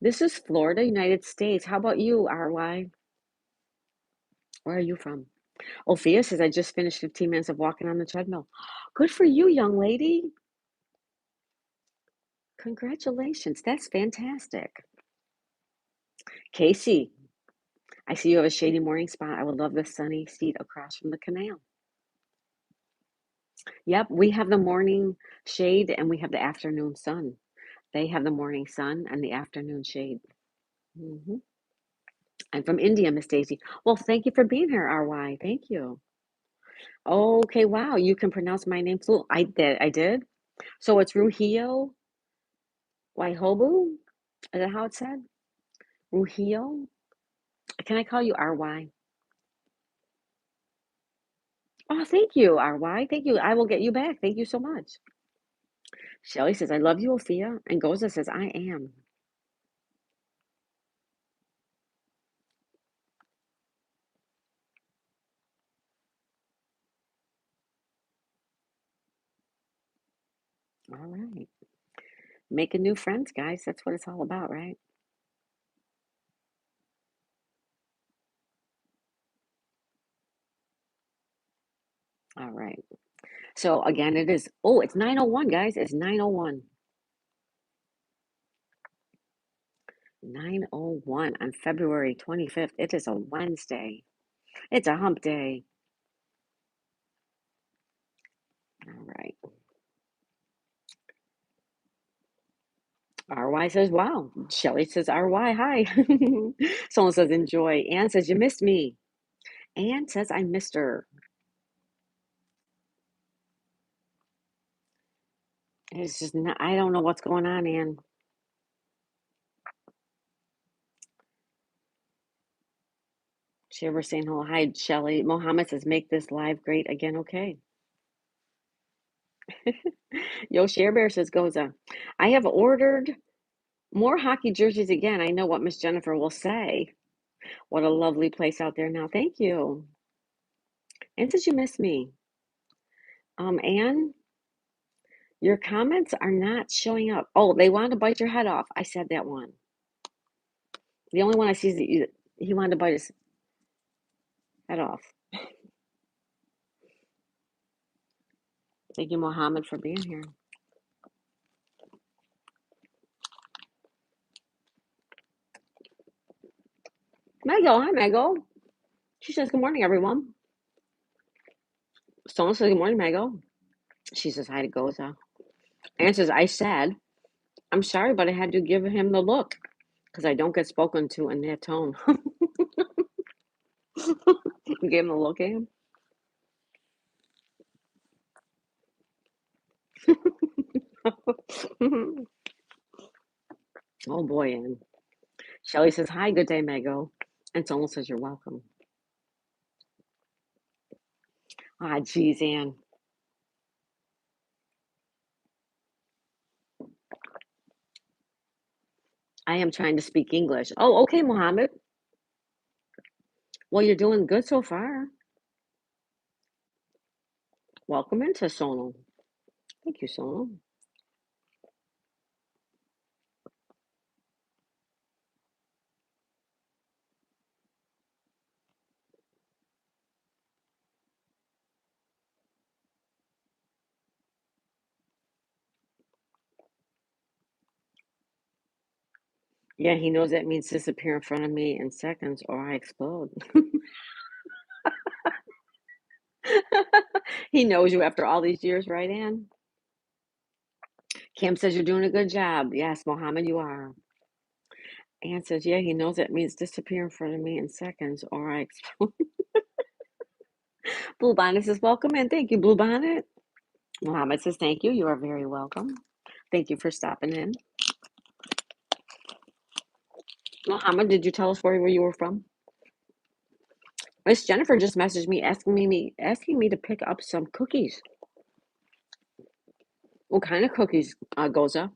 This is Florida, United States. How about you, R-Y? Where are you from? Ophia says, I just finished 15 minutes of walking on the treadmill. Good for you, young lady. Congratulations. That's fantastic. Casey, I see you have a shady morning spot. I would love the sunny seat across from the canal. Yep, we have the morning shade and we have the afternoon sun. They have the morning sun and the afternoon shade. I'm from India, Miss Daisy. Well, thank you for being here, RY. Thank you. Okay, wow, you can pronounce my name fluent. I did. So it's Ruhio Waihobu? Is that how it's said? Ruhio? Can I call you RY? Oh, thank you, RY. Thank you. I will get you back. Thank you so much. Shelly says, I love you, Ophia. And Goza says, I am. All right. Making new friends, guys. That's what it's all about, right? All right. So again, it is, oh, it's 9:01, guys. It's 9:01. 9:01 on February 25th. It is a Wednesday. It's a hump day. All right. RY says, wow. Shelly says, RY, hi. Someone says, enjoy. Ann says, you missed me. Ann says, I missed her. It's just not, I don't know what's going on, Ann. Shiver saying hello. Hi, Shelly. Mohammed says, make this live great again. Okay. Yo, Share Bear says, Goza, I have ordered more hockey jerseys again. I know what Miss Jennifer will say. What a lovely place out there now. Thank you. And did you miss me? Anne, your comments are not showing up. Oh, they wanted to bite your head off. I said that one. The only one I see is that he wanted to bite his head off. Thank you, Mohammed, for being here. Mego, hi, Mego. She says, good morning, everyone. Someone says, good morning, Mego. She says, hi to Goza. Anne says, I said, I'm sorry, but I had to give him the look because I don't get spoken to in that tone. You gave him the look at him? Oh, boy, Anne. Shelly says, hi, good day, Mego. And someone says, you're welcome. Ah, geez, Anne. I am trying to speak English. Oh, okay, Mohammed. Well, you're doing good so far. Welcome into Sonal. Thank you, Sonal. Yeah, he knows that means disappear in front of me in seconds or I explode. He knows you after all these years, right, Anne? Cam says you're doing a good job. Yes, Mohammed, you are. Anne says, yeah, he knows that means disappear in front of me in seconds or I explode. Blue Bonnet says, welcome in. Thank you, Blue Bonnet. Mohammed says, thank you. You are very welcome. Thank you for stopping in. Mohammed, did you tell us where you were from? Miss Jennifer just messaged me asking me to pick up some cookies. What kind of cookies, Goza?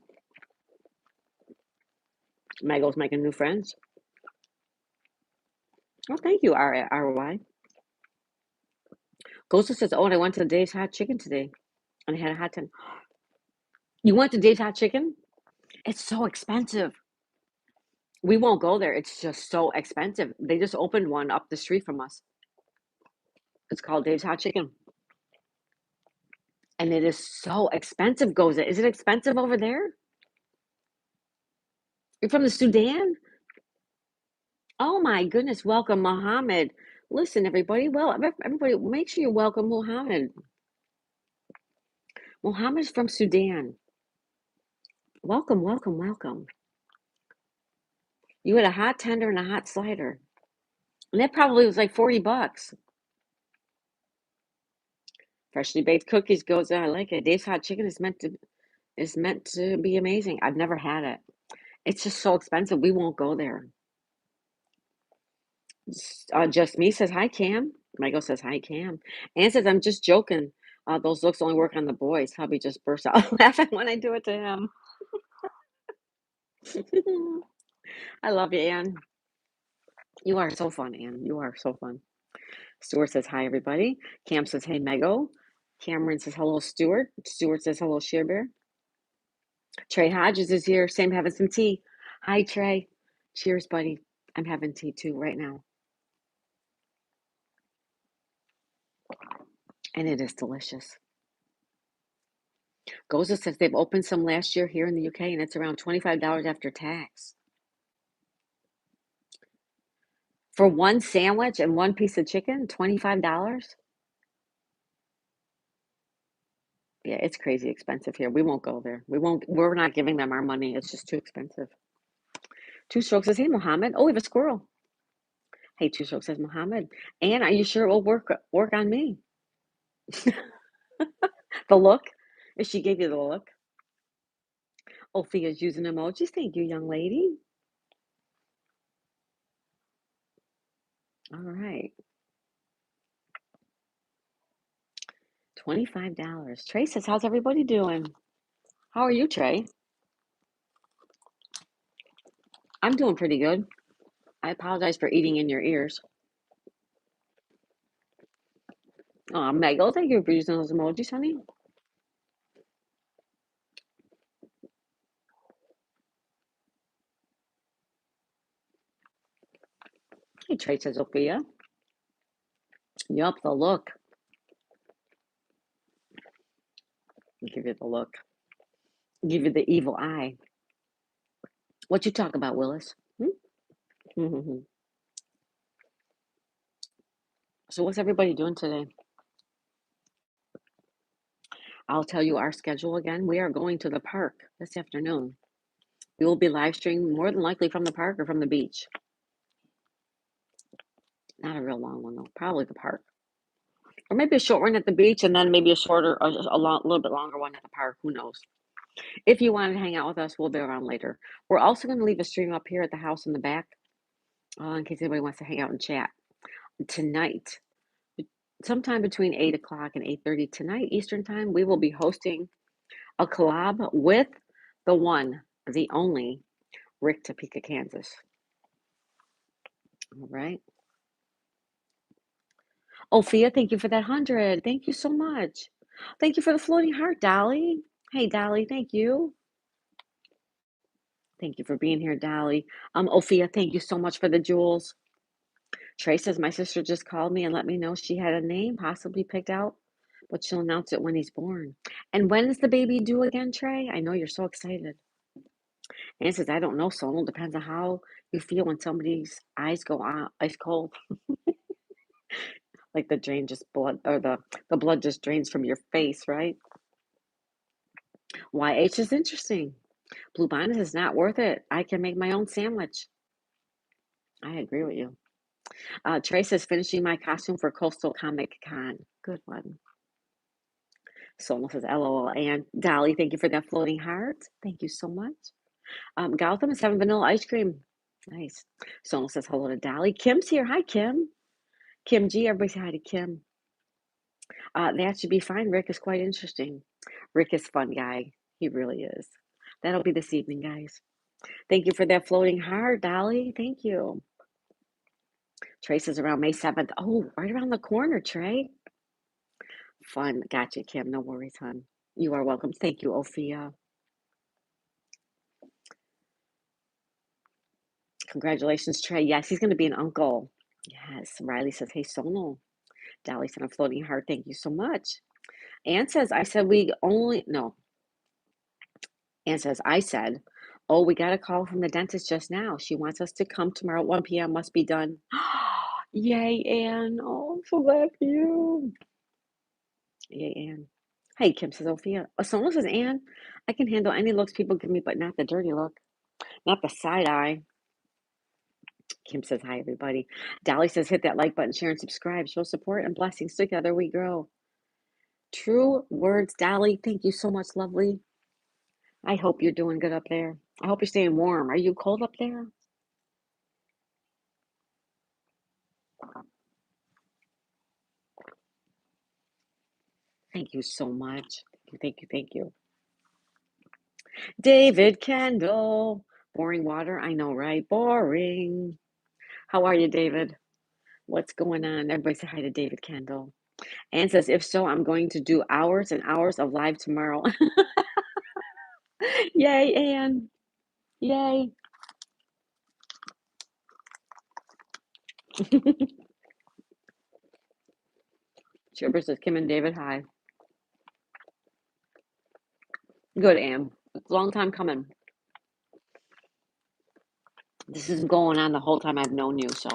Mego's making new friends. Oh, thank you, RY. Goza says, oh, and I went to Dave's Hot Chicken today and I had a hot time. You went to Dave's Hot Chicken? It's so expensive. We won't go there. It's just so expensive. They just opened one up the street from us. It's called Dave's Hot Chicken. And it is so expensive, Goza. Is it expensive over there? You're from the Sudan? Oh my goodness. Welcome, Mohammed. Listen, everybody. Well, everybody, make sure you welcome Mohammed. Mohammed's from Sudan. Welcome, welcome, welcome. You had a hot tender and a hot slider. And that probably was like $40. Freshly baked cookies goes, I like it. Dave's Hot Chicken is meant to be amazing. I've never had it. It's just so expensive. We won't go there. Just me says hi, Cam. Michael says hi, Cam. Ann says I'm just joking. Those looks only work on the boys. Hubby just bursts out laughing when I do it to him. I love you, Ann. You are so fun, Ann. You are so fun. Stuart says hi, everybody. Cam says hey, Mego. Cameron says hello, Stuart. Stuart says hello, Share Bear. Trey Hodges is here. Same having some tea. Hi, Trey. Cheers, buddy. I'm having tea too right now. And it is delicious. Goza says they've opened some last year here in the UK, and it's around $25 after tax. For one sandwich and one piece of chicken, $25? Yeah, it's crazy expensive here. We won't go there. We're not giving them our money. It's just too expensive. Two Strokes says, hey, Mohammed. Oh, we have a squirrel. Hey, Two Strokes says, Mohammed. And are you sure it will work on me? The look? If she gave you the look? Ophia's using emojis. Thank you, young lady. All right. $25. Trey says, how's everybody doing? How are you, Trey? I'm doing pretty good. I apologize for eating in your ears. Oh, Meg, thank you for using those emojis, honey. Hey, Trey says, Ophia. Yup, the look. Give you the look. Give you the evil eye. What you talk about, Willis? So what's everybody doing today? I'll tell you our schedule again. We are going to the park this afternoon. We will be live streaming more than likely from the park or from the beach. Not a real long one though. Probably the park. Or maybe a short one at the beach and then maybe a shorter, or just a little bit longer one at the park. Who knows? If you want to hang out with us, we'll be around later. We're also going to leave a stream up here at the house in the back in case anybody wants to hang out and chat. Tonight, sometime between 8 o'clock and 8:30 tonight Eastern time, we will be hosting a collab with the one, the only Rick Topeka, Kansas. All right. Ophia, thank you for that 100. Thank you so much. Thank you for the floating heart, Dolly. Hey, Dolly, thank you. Thank you for being here, Dolly. Ophia, thank you so much for the jewels. Trey says, my sister just called me and let me know she had a name possibly picked out, but she'll announce it when he's born. And when is the baby due again, Trey? I know you're so excited. And says, I don't know, Sonal. Depends on how you feel when somebody's eyes go ice cold. Like the drain just blood, or the blood just drains from your face, right? YH is interesting. Blue Bonnet is not worth it. I can make my own sandwich. I agree with you. Trey says, finishing my costume for Coastal Comic Con. Good one. Soma says, LOL. And Dolly, thank you for that floating heart. Thank you so much. Gotham is having vanilla ice cream. Nice. Soma says, hello to Dolly. Kim's here. Hi, Kim. Kim G. Everybody say hi to Kim. That should be fine. Rick is quite interesting. Rick is fun guy. He really is. That'll be this evening, guys. Thank you for that floating heart, Dolly. Thank you. Trey says around May 7th. Oh, right around the corner, Trey. Fun. Gotcha, Kim. No worries, hon. You are welcome. Thank you, Ophia. Congratulations, Trey. Yes, he's going to be an uncle. Yes. Riley says, hey, Sonal. Dolly sent a floating heart. Thank you so much. Ann says, I said, Ann says, I said, oh, we got a call from the dentist just now. She wants us to come tomorrow at 1 p.m. Must be done. Yay, Ann. Oh, I'm so glad for you. Yay, Ann. Hey, Kim says, Sophia. Sonal says, Ann, I can handle any looks people give me, but not the dirty look. Not the side eye. Kim says, hi, everybody. Dolly says, hit that like button, share, and subscribe. Show support and blessings. Together we grow. True words, Dolly. Thank you so much, lovely. I hope you're doing good up there. I hope you're staying warm. Are you cold up there? Thank you so much. Thank you. Thank you. David Kendall. Boring water. I know, right? Boring. How are you, David? What's going on? Everybody say hi to David Kendall. Ann says, if so, I'm going to do hours and hours of live tomorrow. Yay, Ann. Yay. Chipper says, Kim and David, hi. Good, Anne. It's a long time coming. This is going on the whole time I've known you, so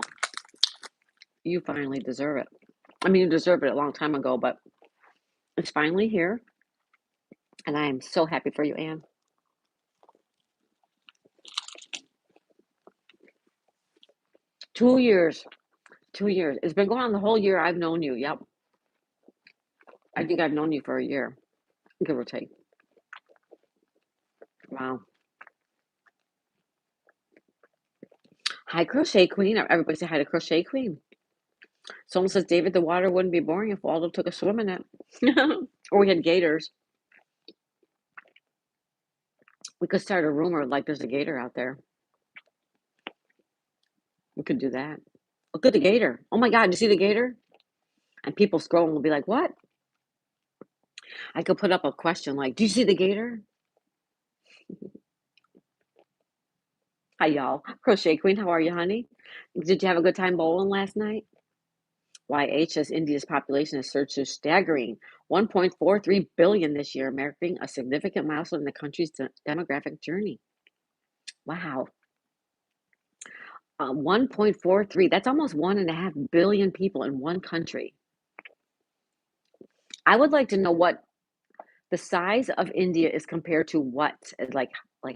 you finally deserve it. I mean, you deserve it a long time ago, but it's finally here, and I am so happy for you, Anne. 2 years. 2 years. It's been going on the whole year I've known you. Yep. I think I've known you for a year, give or take. Wow. Hi, Crochet Queen. Everybody say hi to Crochet Queen. Someone says David, the water wouldn't be boring if Waldo took a swim in it. Or we had gators. We could start a rumor like there's a gator out there. We could do that. Look at the gator. Oh my God, did you see the gator? And people scrolling will be like, what? I could put up a question like, do you see the gator? Hi, y'all. Crochet Queen, how are you, honey? Did you have a good time bowling last night? YH says India's population has surged to staggering 1.43 billion this year, marking a significant milestone in the country's demographic journey. Wow. 1.43, that's almost 1.5 billion people in one country. I would like to know what the size of India is compared to what, like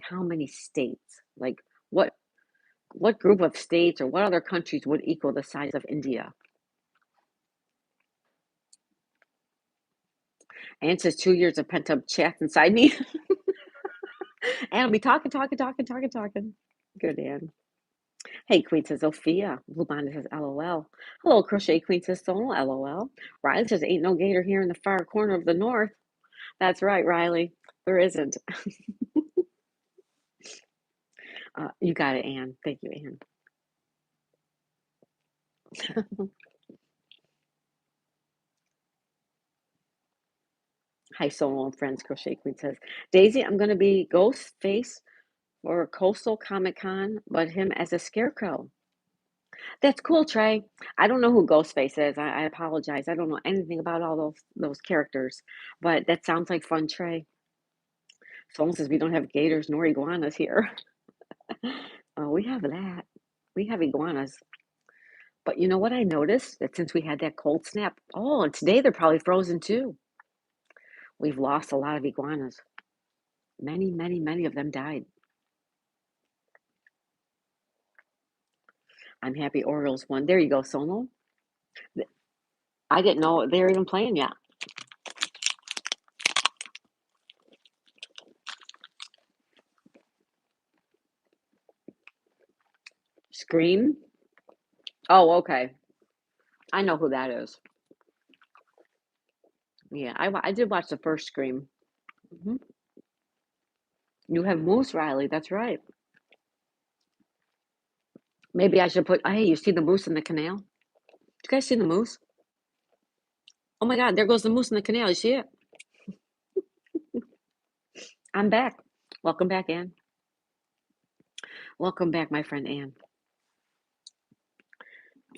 how many states? Like what group of states or what other countries would equal the size of India? Anne says 2 years of pent up chat inside me. And I'll be talking. Good, Anne. Hey, Queen says Sophia. Bluebonnet says LOL. Hello, Crochet Queen says Sono LOL. Riley says ain't no gator here in the far corner of the north. That's right, Riley. There isn't. You got it, Anne. Thank you, Anne. Hi, Solo and Friends. Crochet Queen says Daisy, I'm going to be Ghostface for Coastal Comic Con, but him as a scarecrow. That's cool, Trey. I don't know who Ghostface is. I apologize. I don't know anything about all those characters, but that sounds like fun, Trey. Someone says we don't have gators nor iguanas here. Oh, we have that. We have iguanas. But you know what I noticed? That since we had that cold snap, oh, and today they're probably frozen too. We've lost a lot of iguanas. Many of them died. I'm happy Orioles won. There you go, Sono. I didn't know they were even playing yet. Scream? Oh, okay. I know who that is. Yeah, I did watch the first Scream. Hmm. You have moose, Riley. That's right. Maybe I should put. Hey, you see the moose in the canal? Did you guys see the moose? Oh my God, there goes the moose in the canal. You see it? I'm back. Welcome back, Anne. Welcome back, my friend Anne.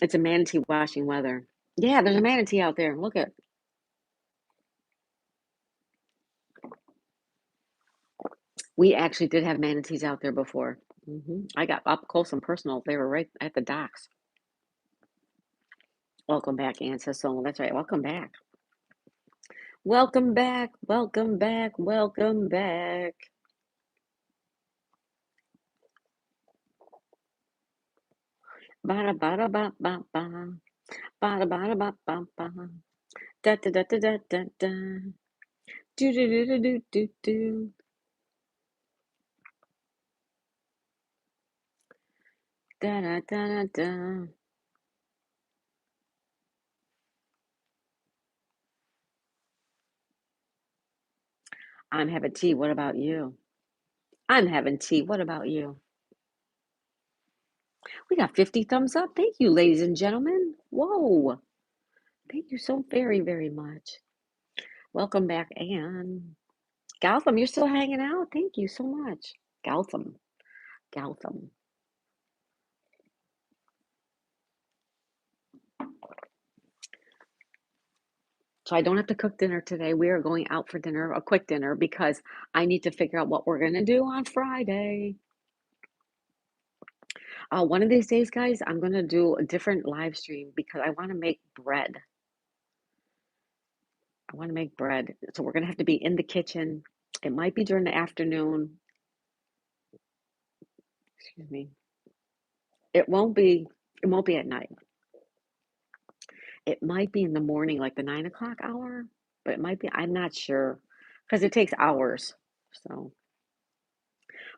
It's a manatee washing weather. Yeah, there's a manatee out there. Look at. We actually did have manatees out there before. I got up close and personal. They were right at the docks. Welcome back, Anne says so. That's right. Welcome back. Welcome back. Welcome back. Welcome back. Bada bada ba ba ba. Bada bada ba ba ba. Da da da da da da da. Do do do do do do do. Da da da da da. I'm having tea. What about you? I'm having tea. What about you? We got 50 thumbs up. Thank you, ladies and gentlemen. Whoa. Thank you so very much. Welcome back, Anne. Gotham, you're still hanging out? Thank you so much. Gotham. Gotham. So I don't have to cook dinner today. We are going out for dinner, a quick dinner, because I need to figure out what we're gonna do on Friday. One of these days, guys, I'm gonna do a different live stream because I want to make bread. I want to make bread. So we're gonna have to be in the kitchen. It might be during the afternoon. Excuse me. It won't be. It won't be at night. It might be in the morning, like the 9 o'clock hour, but it might be. I'm not sure because it takes hours. So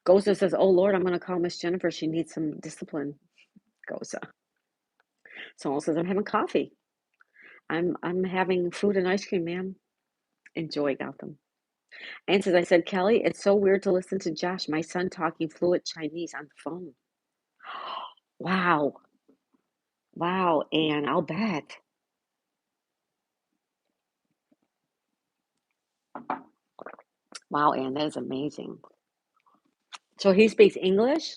Goza says, "Oh Lord, I'm gonna call Miss Jennifer. She needs some discipline." Goza. Someone says, "I'm having coffee. I'm having food and ice cream, ma'am. Enjoy, Gotham." And says, "I said, Kelly, it's so weird to listen to Josh, my son, talking fluent Chinese on the phone." Wow. Wow, and I'll bet. Wow, Ann, that is amazing. So he speaks English,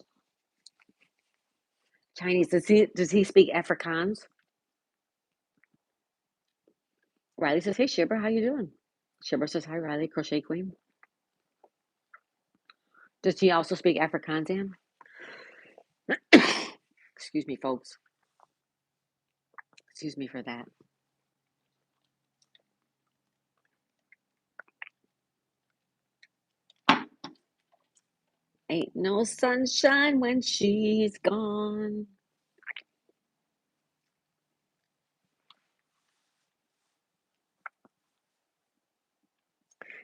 Chinese. Does he speak Afrikaans? Riley says, "Hey Shibber, how you doing?" Shibber says, "Hi Riley, Crochet Queen." Does he also speak Afrikaans, Ann? Excuse me, folks. Excuse me for that. Ain't no sunshine when she's gone.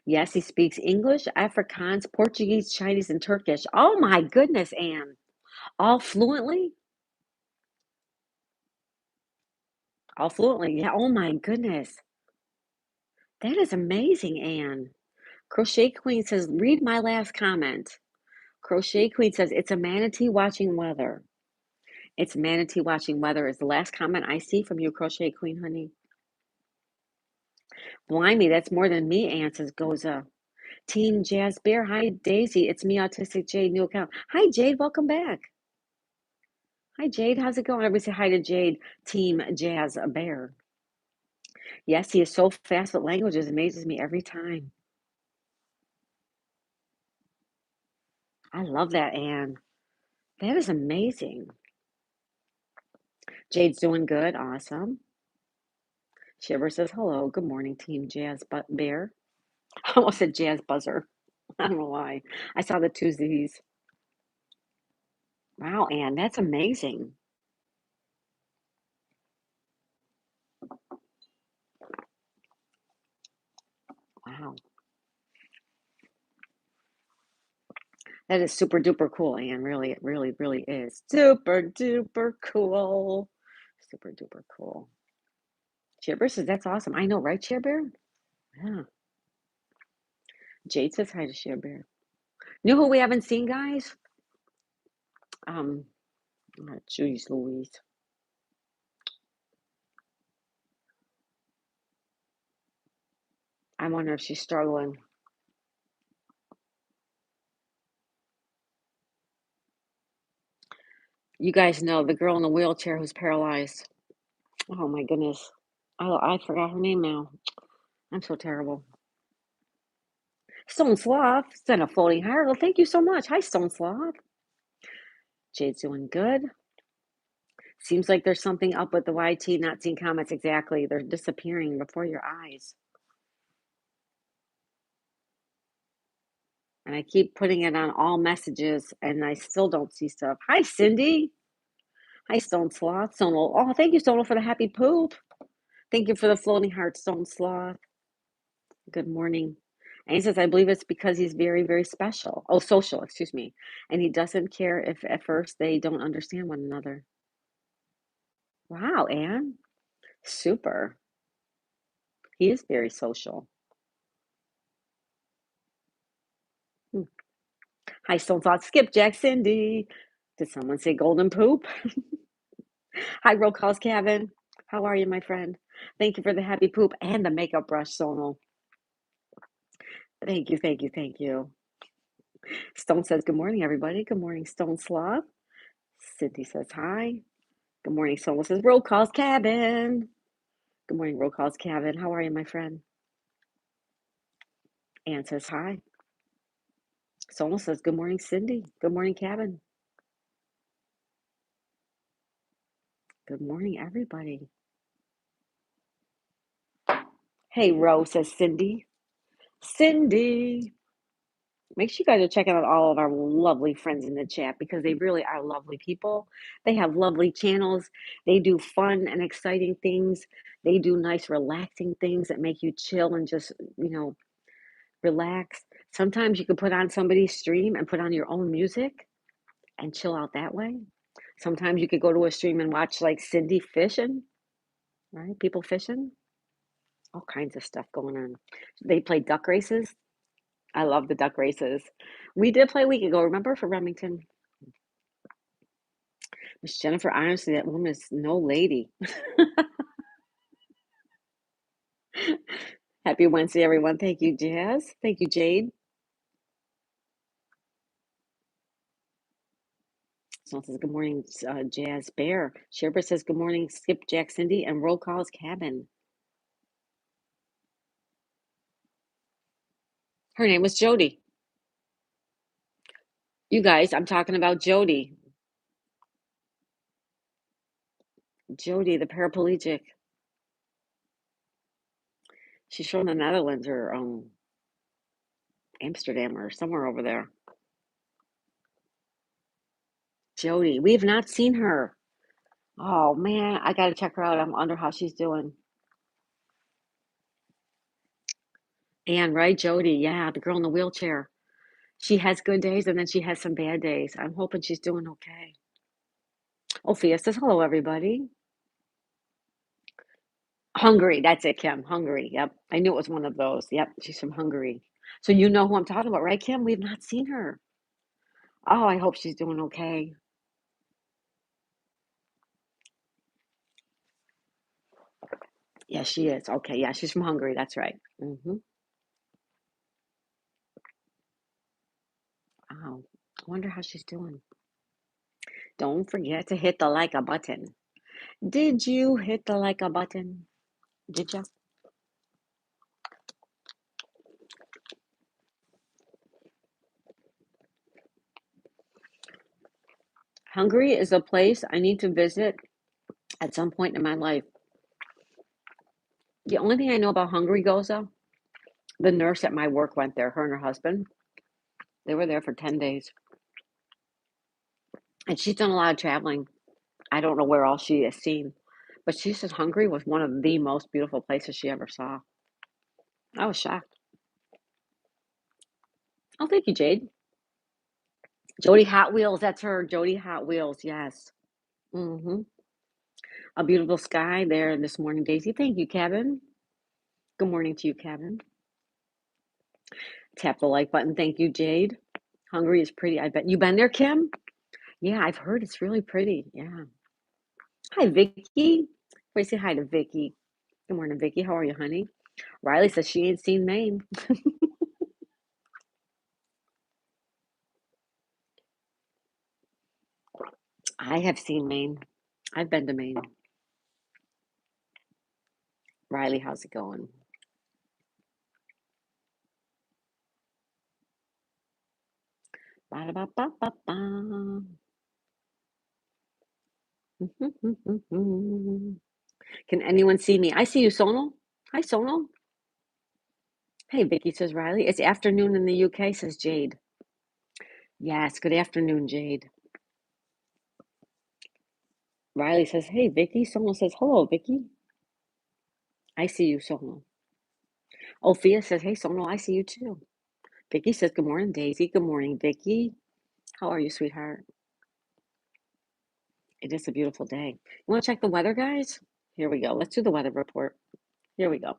Yes, he speaks English, Afrikaans, Portuguese, Chinese, and Turkish. Oh my goodness, Anne. All fluently? All fluently. Yeah, oh my goodness. That is amazing, Anne. Crochet Queen says, read my last comment. Crochet Queen says, it's a manatee watching weather. It's manatee watching weather is the last comment I see from you, Crochet Queen, honey. Blimey, that's more than me, Anne says, Goza. Team Jazz Bear. Hi, Daisy. It's me, Autistic Jade, new account. Hi, Jade. Welcome back. Hi, Jade. How's it going? Everybody say hi to Jade, Team Jazz Bear. Yes, he is so fast with languages. It amazes me every time. I love that, Anne. That is amazing. Jade's doing good. Awesome. Shiver says hello. Good morning, Team Jazz Bear. I almost said Jazz Buzzer. I don't know why. I saw the two Z's. Wow, Anne, that's amazing. Wow. That is super duper cool, Anne. Really, it really, really is. Super duper cool. Super duper cool. Chair says, that's awesome. I know, right, Chair Bear? Yeah. Jade says hi to Chair Bear. You know who we haven't seen, guys? Jeez Louise. I wonder if she's struggling. You guys know the girl in the wheelchair who's paralyzed. Oh my goodness. I forgot her name now. I'm so terrible. Stone Sloth sent a floating heart. Well, thank you so much. Hi, Stone Sloth. Jade's doing good. Seems like there's something up with the YT not seeing comments exactly. They're disappearing before your eyes. And I keep putting it on all messages and I still don't see stuff. Hi, Cindy. Hi, Stone Sloth. Sonal. Oh, thank you, Sonal, for the happy poop. Thank you for the floating heart, Stone Sloth. Good morning. And he says, I believe it's because he's very, very special. Oh, social, excuse me. And he doesn't care if at first they don't understand one another. Wow, Anne. Super. He is very social. Hmm. Hi, Stone Sloth. Skipjack Cindy. Did someone say golden poop? Hi, Roll Calls Cabin. How are you, my friend? Thank you for the happy poop and the makeup brush, Sonal. Thank you, thank you, thank you. Stone says, good morning, everybody. Good morning, Stone Sloth. Cindy says, hi. Good morning, Sonal says, Roll Calls Cabin. Good morning, Roll Calls, Kevin. How are you, my friend? Ann says hi. Sonal says, good morning, Cindy. Good morning, Kevin. Good morning, everybody. Hey, Ro, says Cindy. Cindy. Make sure you guys are checking out all of our lovely friends in the chat because they really are lovely people. They have lovely channels. They do fun and exciting things. They do nice, relaxing things that make you chill and just, relax. Sometimes you can put on somebody's stream and put on your own music and chill out that way. Sometimes you could go to a stream and watch like Cindy fishing, right? People fishing, all kinds of stuff going on. They play duck races. I love the duck races. We did play a week ago, remember, for Remington? Miss Jennifer, honestly, that woman is no lady. Happy Wednesday, everyone. Thank you, Jazz. Thank you, Jade. Someone says, good morning, Jazz Bear. Sherber says, good morning, Skip, Jack, Cindy, and Roll Calls Cabin. Her name was Jody. You guys, I'm talking about Jody. Jody, the paraplegic. She's from the Netherlands or Amsterdam or somewhere over there. Jody, we have not seen her. Oh man, I gotta check her out. I wonder how she's doing. And right, Jody, yeah, the girl in the wheelchair. She has good days and then she has some bad days. I'm hoping she's doing okay. Ophia says, hello, everybody. Hungary, that's it, Kim. Hungary, yep. I knew it was one of those. Yep, she's from Hungary. So you know who I'm talking about, right, Kim? We've not seen her. Oh, I hope she's doing okay. Yeah, she is. Okay, yeah, she's from Hungary. That's right. Oh, I wonder how she's doing. Don't forget to hit the like a button. Did you hit the like a button? Did you? Hungary is a place I need to visit at some point in my life. The only thing I know about Hungary, Goza, the nurse at my work went there, her and her husband. They were there for 10 days. And she's done a lot of traveling. I don't know where all she has seen. But she says Hungary was one of the most beautiful places she ever saw. I was shocked. Oh, thank you, Jade. Jody Hot Wheels, that's her. Jody Hot Wheels, yes. Mm-hmm. A beautiful sky there this morning, Daisy. Thank you, Kevin. Good morning to you, Kevin. Tap the like button. Thank you, Jade. Hungary is pretty. I bet you been there, Kim? Yeah, I've heard it's really pretty. Yeah. Hi, Vicky. Wait, say hi to Vicky. Good morning, Vicky. How are you, honey? Riley says she ain't seen Maine. I have seen Maine. I've been to Maine. Riley, how's it going? Ba-da-ba-ba-ba-ba. Can anyone see me? I see you, Sonal. Hi, Sonal. Hey, Vicky, says Riley. It's afternoon in the UK, says Jade. Yes, good afternoon, Jade. Riley says, hey, Vicky. Sonal says, hello, Vicky. I see you, Sonal. Ophia says, hey, Sonal, I see you too. Vicky says, good morning, Daisy. Good morning, Vicky. How are you, sweetheart? It is a beautiful day. You want to check the weather, guys? Here we go. Let's do the weather report. Here we go.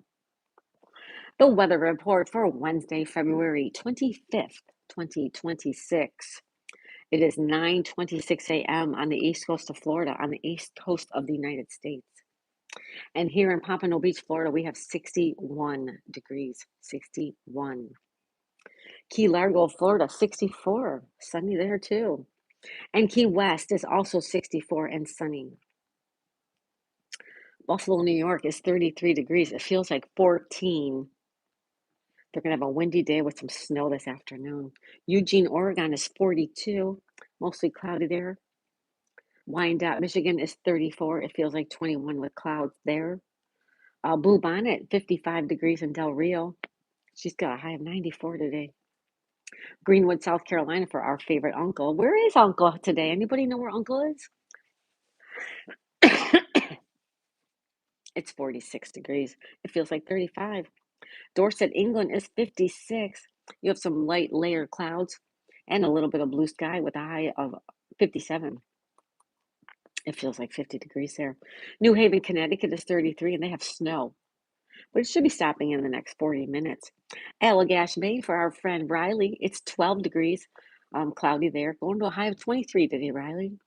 The weather report for Wednesday, February 25th, 2026. It is 9:26 a.m. on the east coast of Florida, on the east coast of the United States. And here in Pompano Beach, Florida, we have 61 degrees, 61. Key Largo, Florida, 64, sunny there too. And Key West is also 64 and sunny. Buffalo, New York is 33 degrees. It feels like 14. They're going to have a windy day with some snow this afternoon. Eugene, Oregon is 42, mostly cloudy there. Wyandotte, Michigan is 34. It feels like 21 with clouds there. Blue Bonnet, 55 degrees in Del Rio. She's got a high of 94 today. Greenwood, South Carolina for our favorite uncle. Where is Uncle today? Anybody know where Uncle is? It's 46 degrees. It feels like 35. Dorset, England is 56. You have some light layered clouds and a little bit of blue sky with a high of 57. It feels like 50 degrees there. New Haven, Connecticut is 33 and they have snow, but it should be stopping in the next 40 minutes. Allagash, Maine for our friend Riley. It's 12 degrees, cloudy there, going to a high of 23 today, Riley.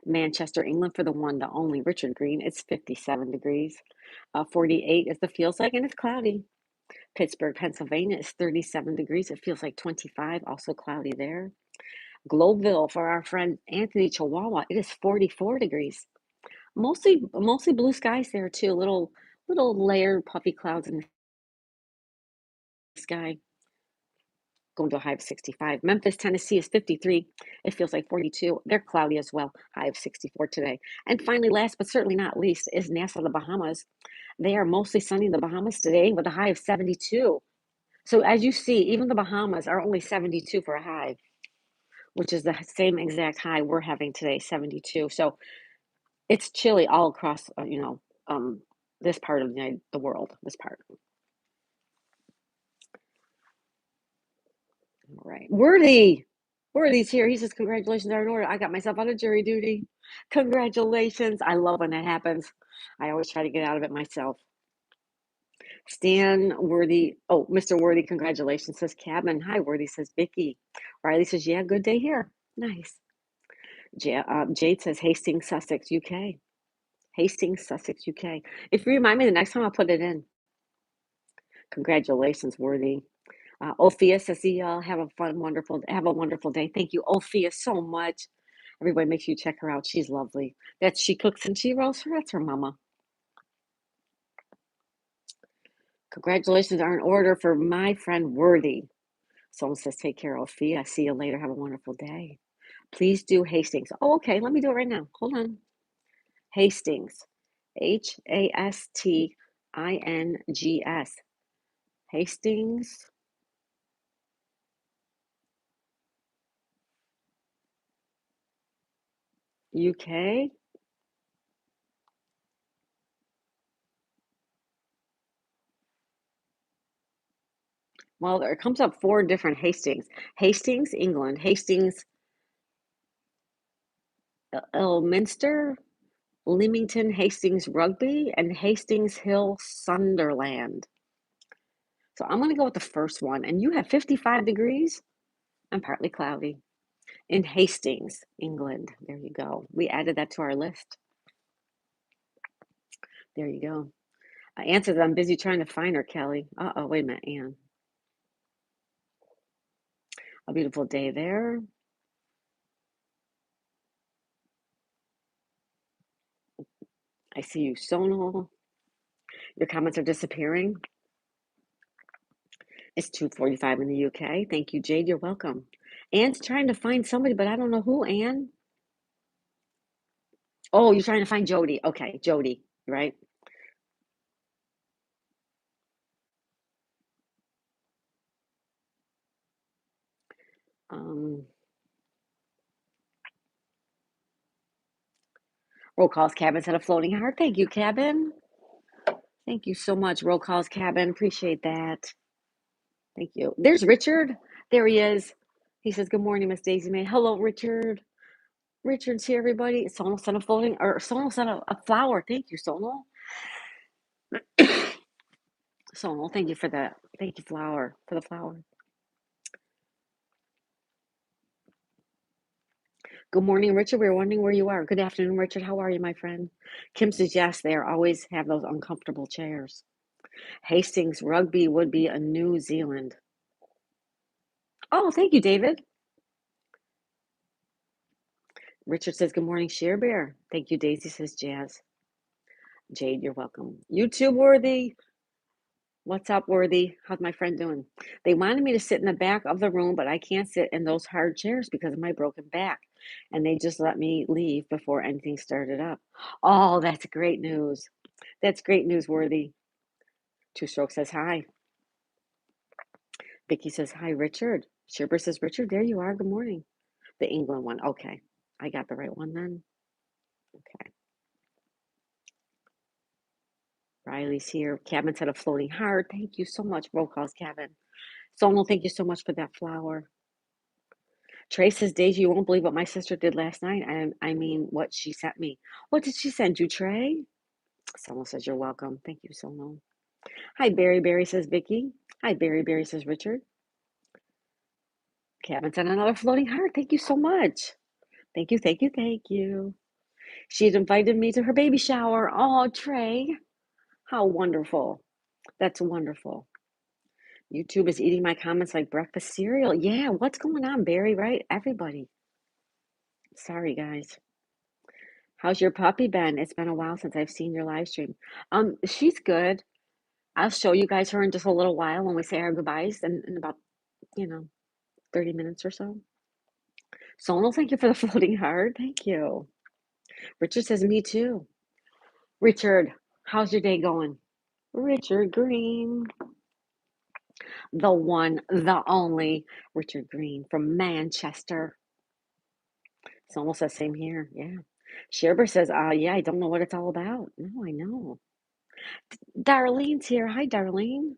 Manchester, England for the one, the only Richard Green. It's 57 degrees. 48 is the feels like, and it's cloudy. Pittsburgh, Pennsylvania is 37 degrees. It feels like 25, also cloudy there. Globeville for our friend Anthony, Chihuahua. It is 44 degrees. Mostly blue skies there too. Little layered puffy clouds in the sky. Going to a high of 65. Memphis, Tennessee is 53. It feels like 42. They're cloudy as well. High of 64 today. And finally, last but certainly not least, is Nassau, the Bahamas. They are mostly sunny in the Bahamas today with a high of 72. So as you see, even the Bahamas are only 72 for a high, which is the same exact high we're having today, 72. So it's chilly all across, this part of the world, this part. All right. Worthy's here. He says, congratulations are in order. I got myself out of jury duty. Congratulations. I love when that happens. I always try to get out of it myself. Stan Worthy. Oh, Mr. Worthy, congratulations, says Cabin. Hi, Worthy, says Vicky. Riley says, yeah, good day here. Nice. Jade says Hastings, Sussex, UK. Hastings, Sussex, UK. If you remind me the next time, I'll put it in. Congratulations, Worthy. Ophia says, see y'all. Have a wonderful day. Thank you, Ophia, so much. Everybody, make sure you check her out. She's lovely. She cooks and she rolls. That's her mama. Congratulations are in order for my friend Worthy. Someone says, take care, Ophia. See you later. Have a wonderful day. Please do Hastings. Oh, okay. Let me do it right now. Hold on. Hastings. Hastings. Hastings. UK. Well, there comes up 4 different Hastings. Hastings, England. Hastings, Elminster. Leamington, Hastings, Rugby, and Hastings Hill, Sunderland. So I'm going to go with the first one. And you have 55 degrees and partly cloudy in Hastings, England. There you go. We added that to our list. There you go. Ann says, I'm busy trying to find her, Kelly. Uh-oh, wait a minute, Ann. A beautiful day there. I see you, Sonal. Your comments are disappearing. It's 2:45 in the UK. Thank you, Jade. You're welcome. Ann's trying to find somebody, but I don't know who, Ann. Oh, you're trying to find Jody. Okay, Jody, right? Roll calls cabin said a floating heart. Thank you, cabin. Thank you so much, Roll calls cabin. Appreciate that. Thank you. There's Richard. There he is. He says, good morning, Miss Daisy May. Hello, Richard. Richard's here, everybody. Sonal sent a floating, or Sonal sent a flower. Thank you, Sonal. Sonal, thank you for that. Thank you, flower, for the flower. Good morning, Richard. We were wondering where you are. Good afternoon, Richard. How are you, my friend? Kim says, yes, they always have those uncomfortable chairs. Hastings Rugby would be a New Zealand. Oh, thank you, David. Richard says, good morning, Share Bear. Thank you, Daisy, says Jazz. Jade, you're welcome. YouTube Worthy. What's up, Worthy? How's my friend doing? They wanted me to sit in the back of the room, but I can't sit in those hard chairs because of my broken back. And they just let me leave before anything started up. Oh, that's great news. That's great news, Worthy. Two Stroke says hi. Vicky says hi, Richard. Sherber says, Richard, there you are. Good morning. The England one. Okay. I got the right one then. Okay. Riley's here. Cabin said a floating heart. Thank you so much, roll calls, Cabin. Sonal, thank you so much for that flower. Trey says, Deja, you won't believe what my sister did last night. I mean, what she sent me. What did she send you, Trey? Sonal says, you're welcome. Thank you, Sonal. Hi, Barry. Barry says, Vicky. Hi, Barry. Barry says, Richard. Cabin sent another floating heart. Thank you so much. Thank you, thank you, thank you. She had invited me to her baby shower. Oh, Trey. How wonderful. That's wonderful. YouTube is eating my comments like breakfast cereal. Yeah, what's going on, Barry, right? Everybody. Sorry, guys. How's your puppy been? It's been a while since I've seen your live stream. She's good. I'll show you guys her in just a little while when we say our goodbyes in about, 30 minutes or so. Sonal, thank you for the floating heart. Thank you. Richard says, me too. Richard, how's your day going? Richard Green. The one, the only Richard Green from Manchester. Sonal says, same here. Yeah. Sherber says, yeah, I don't know what it's all about. No, I know. Darlene's here. Hi, Darlene.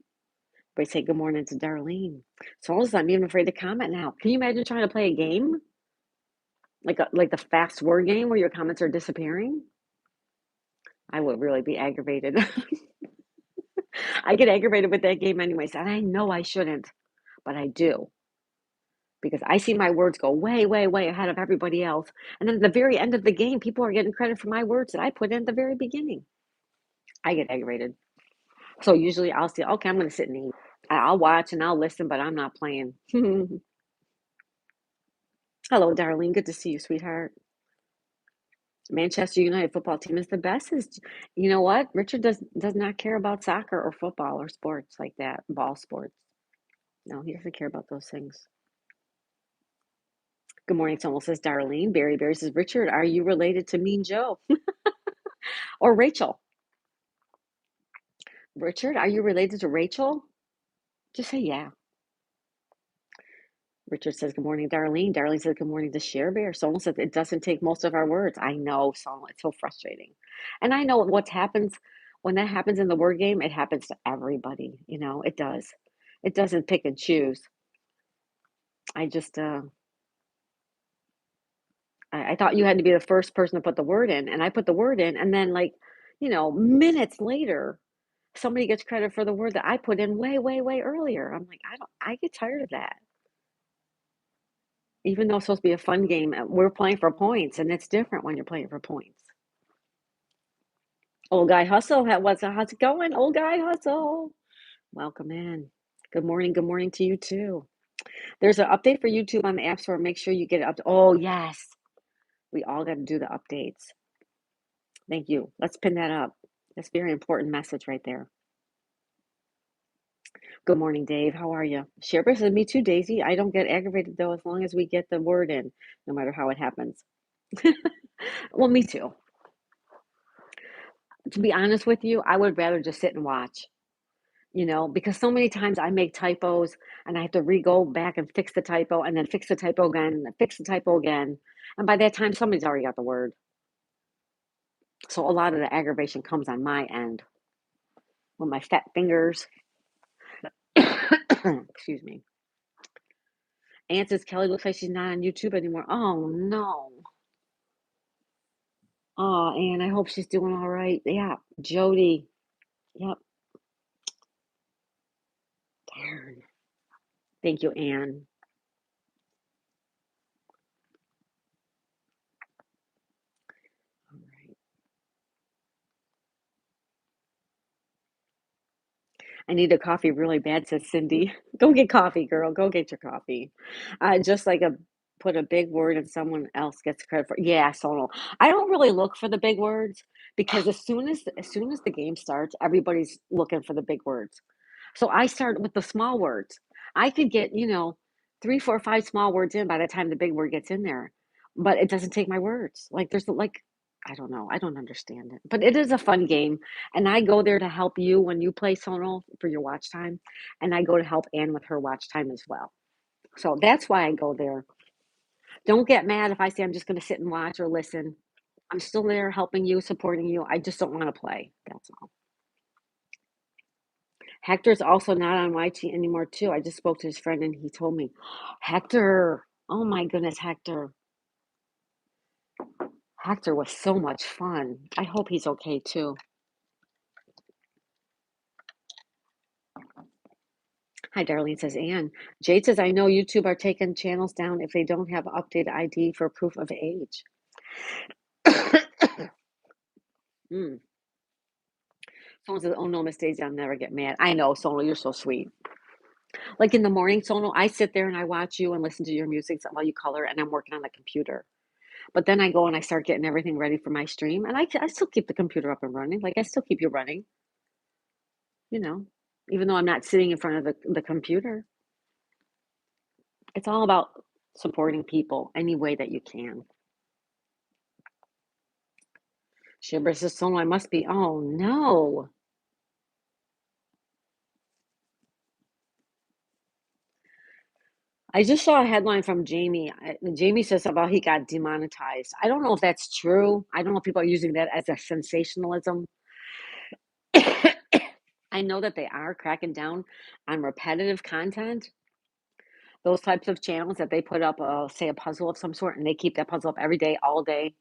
We say good morning to Darlene. Sonal's not even afraid to comment now. Can you imagine trying to play a game? Like the fast word game where your comments are disappearing? I would really be aggravated. I get aggravated with that game anyways, and I know I shouldn't, but I do. Because I see my words go way, way, way ahead of everybody else. And then at the very end of the game, people are getting credit for my words that I put in at the very beginning. I get aggravated. So usually I'll say, okay, I'm going to sit and eat. I'll watch and I'll listen, but I'm not playing. Hello, Darlene. Good to see you, sweetheart. Manchester United football team is the best. You know what? Richard does not care about soccer or football or sports like that, ball sports. No, he doesn't care about those things. Good morning, Tomo says Darlene. Barry Barry says, Richard, are you related to Mean Joe or Rachel? Richard, are you related to Rachel? Just say yeah. Richard says, good morning, Darlene. Darlene says, good morning to Share Bear. Someone says, it doesn't take most of our words. I know, Someone. It's so frustrating. And I know what happens when that happens in the word game, it happens to everybody. It does. It doesn't pick and choose. I just, I thought you had to be the first person to put the word in. And I put the word in. And then, minutes later, somebody gets credit for the word that I put in way, way, way earlier. I'm like, I get tired of that. Even though it's supposed to be a fun game, we're playing for points, and it's different when you're playing for points. Old Guy Hustle, how's it going? Old Guy Hustle, welcome in. Good morning to you too. There's an update for YouTube on the App Store. Make sure you get it up. Oh, yes. We all got to do the updates. Thank you. Let's pin that up. That's a very important message right there. Good morning, Dave. How are you? Sherber says, me too, Daisy. I don't get aggravated, though, as long as we get the word in, no matter how it happens. Well, me too. To be honest with you, I would rather just sit and watch, because so many times I make typos and I have to go back and fix the typo and then fix the typo again, and fix the typo again. And by that time, somebody's already got the word. So a lot of the aggravation comes on my end with my fat fingers. Excuse me. Aunt says Kelly looks like she's not on YouTube anymore. Oh, no. Oh, and I hope she's doing all right. Yeah, Jody. Yep. Darn. Thank you, Anne. All right. I need a coffee really bad, says Cindy. Go get coffee, girl. Go get your coffee. Just like put a big word and someone else gets credit for. Yeah, Sonal. I don't really look for the big words because as soon as the game starts, everybody's looking for the big words. So I start with the small words. I could get, 3, 4, 5 small words in by the time the big word gets in there, but it doesn't take my words. Like, I don't know, I don't understand it, but it is a fun game, and I go there to help you when you play Sono for your watch time, and I go to help Anne with her watch time as well. So that's why I go there. Don't get mad if I say I'm just gonna sit and watch or listen. I'm still there helping you, supporting you. I just don't wanna play, that's all. Hector's also not on YT anymore too. I just spoke to his friend and he told me, Hector, oh my goodness, Hector. Hector was so much fun. I hope he's okay too. Hi, Darlene, says Anne. Jade says, I know YouTube are taking channels down if they don't have updated ID for proof of age. Mm. Someone says, oh no, Miss Daisy, I'll never get mad. I know, Sono, you're so sweet. Like in the morning, Sono, I sit there and I watch you and listen to your music while you color, and I'm working on the computer. But then I go and I start getting everything ready for my stream, and I still keep the computer up and running. Like I still keep you running, you know, even though I'm not sitting in front of the computer. It's all about supporting people any way that you can. Shibra says, Sono, I must be. Oh no. I just saw a headline from Jamie. Jamie says about he got demonetized. I don't know if that's true. I don't know if people are using that as a sensationalism. I know that they are cracking down on repetitive content. Those types of channels that they put up, say, a puzzle of some sort, and they keep that puzzle up every day, all day.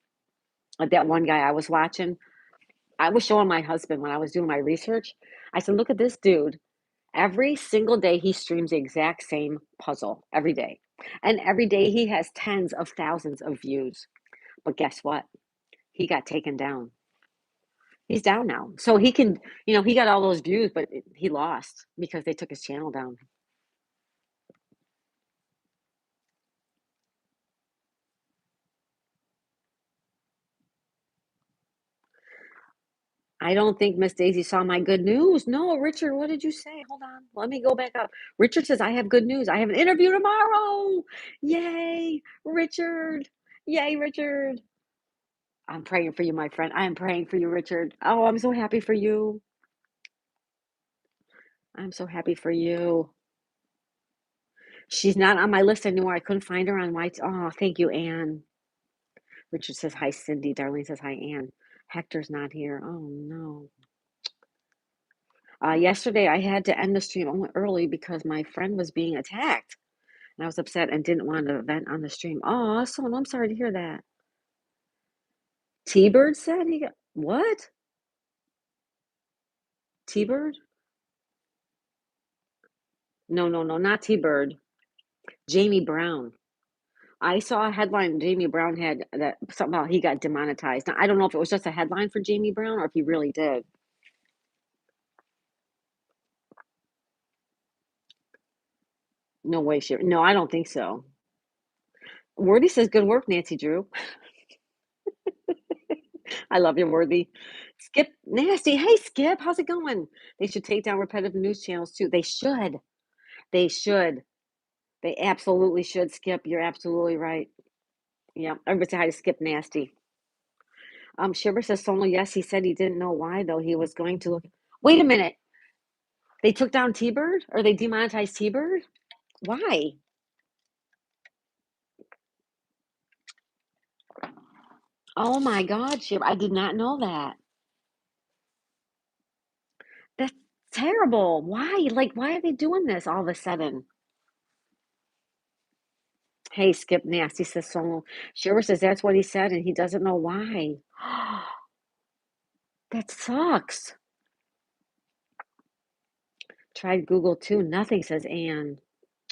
Like that one guy I was watching, I was showing my husband when I was doing my research. I said, look at this dude. Every single day he streams the exact same puzzle every day. And every day he has tens of thousands of views. But guess what? He got taken down. He's down now. So he can, he got all those views, but he lost because they took his channel down. I don't think Miss Daisy saw my good news. No, Richard, what did you say? Hold on. Let me go back up. Richard says, I have good news. I have an interview tomorrow. Yay, Richard. Yay, Richard. I'm praying for you, my friend. I am praying for you, Richard. Oh, I'm so happy for you. I'm so happy for you. She's not on my list anymore. I couldn't find her on my. Oh, thank you, Anne. Richard says, hi, Cindy. Darlene says, hi, Anne. Hector's not here. Oh, no. Yesterday, I had to end the stream early because my friend was being attacked. And I was upset and didn't want to vent on the stream. Oh, someone, I'm sorry to hear that. T-Bird said he got, what? T-Bird? No, no, no, not T-Bird. Jamie Brown. I saw a headline Jamie Brown had that somehow he got demonetized. Now, I don't know if it was just a headline for Jamie Brown or if he really did. No way, no, I don't think so. Worthy says, good work, Nancy Drew. I love you, Worthy. Skip Nasty. Hey, Skip, how's it going? They should take down repetitive news channels too. They should. They should. They absolutely should, Skip. You're absolutely right. Yeah, everybody say hi to Skip Nasty. Shiver says Sono, yes, he said he didn't know why, though. He was going to look. Wait a minute. They took down T-Bird? Or they demonetized T-Bird? Why? Oh my God, Shiver. I did not know that. That's terrible. Why? Like, why are they doing this all of a sudden? Hey, Skip Nasty says Sono. Shiver says that's what he said and he doesn't know why. That sucks. Tried Google too. Nothing, says Anne.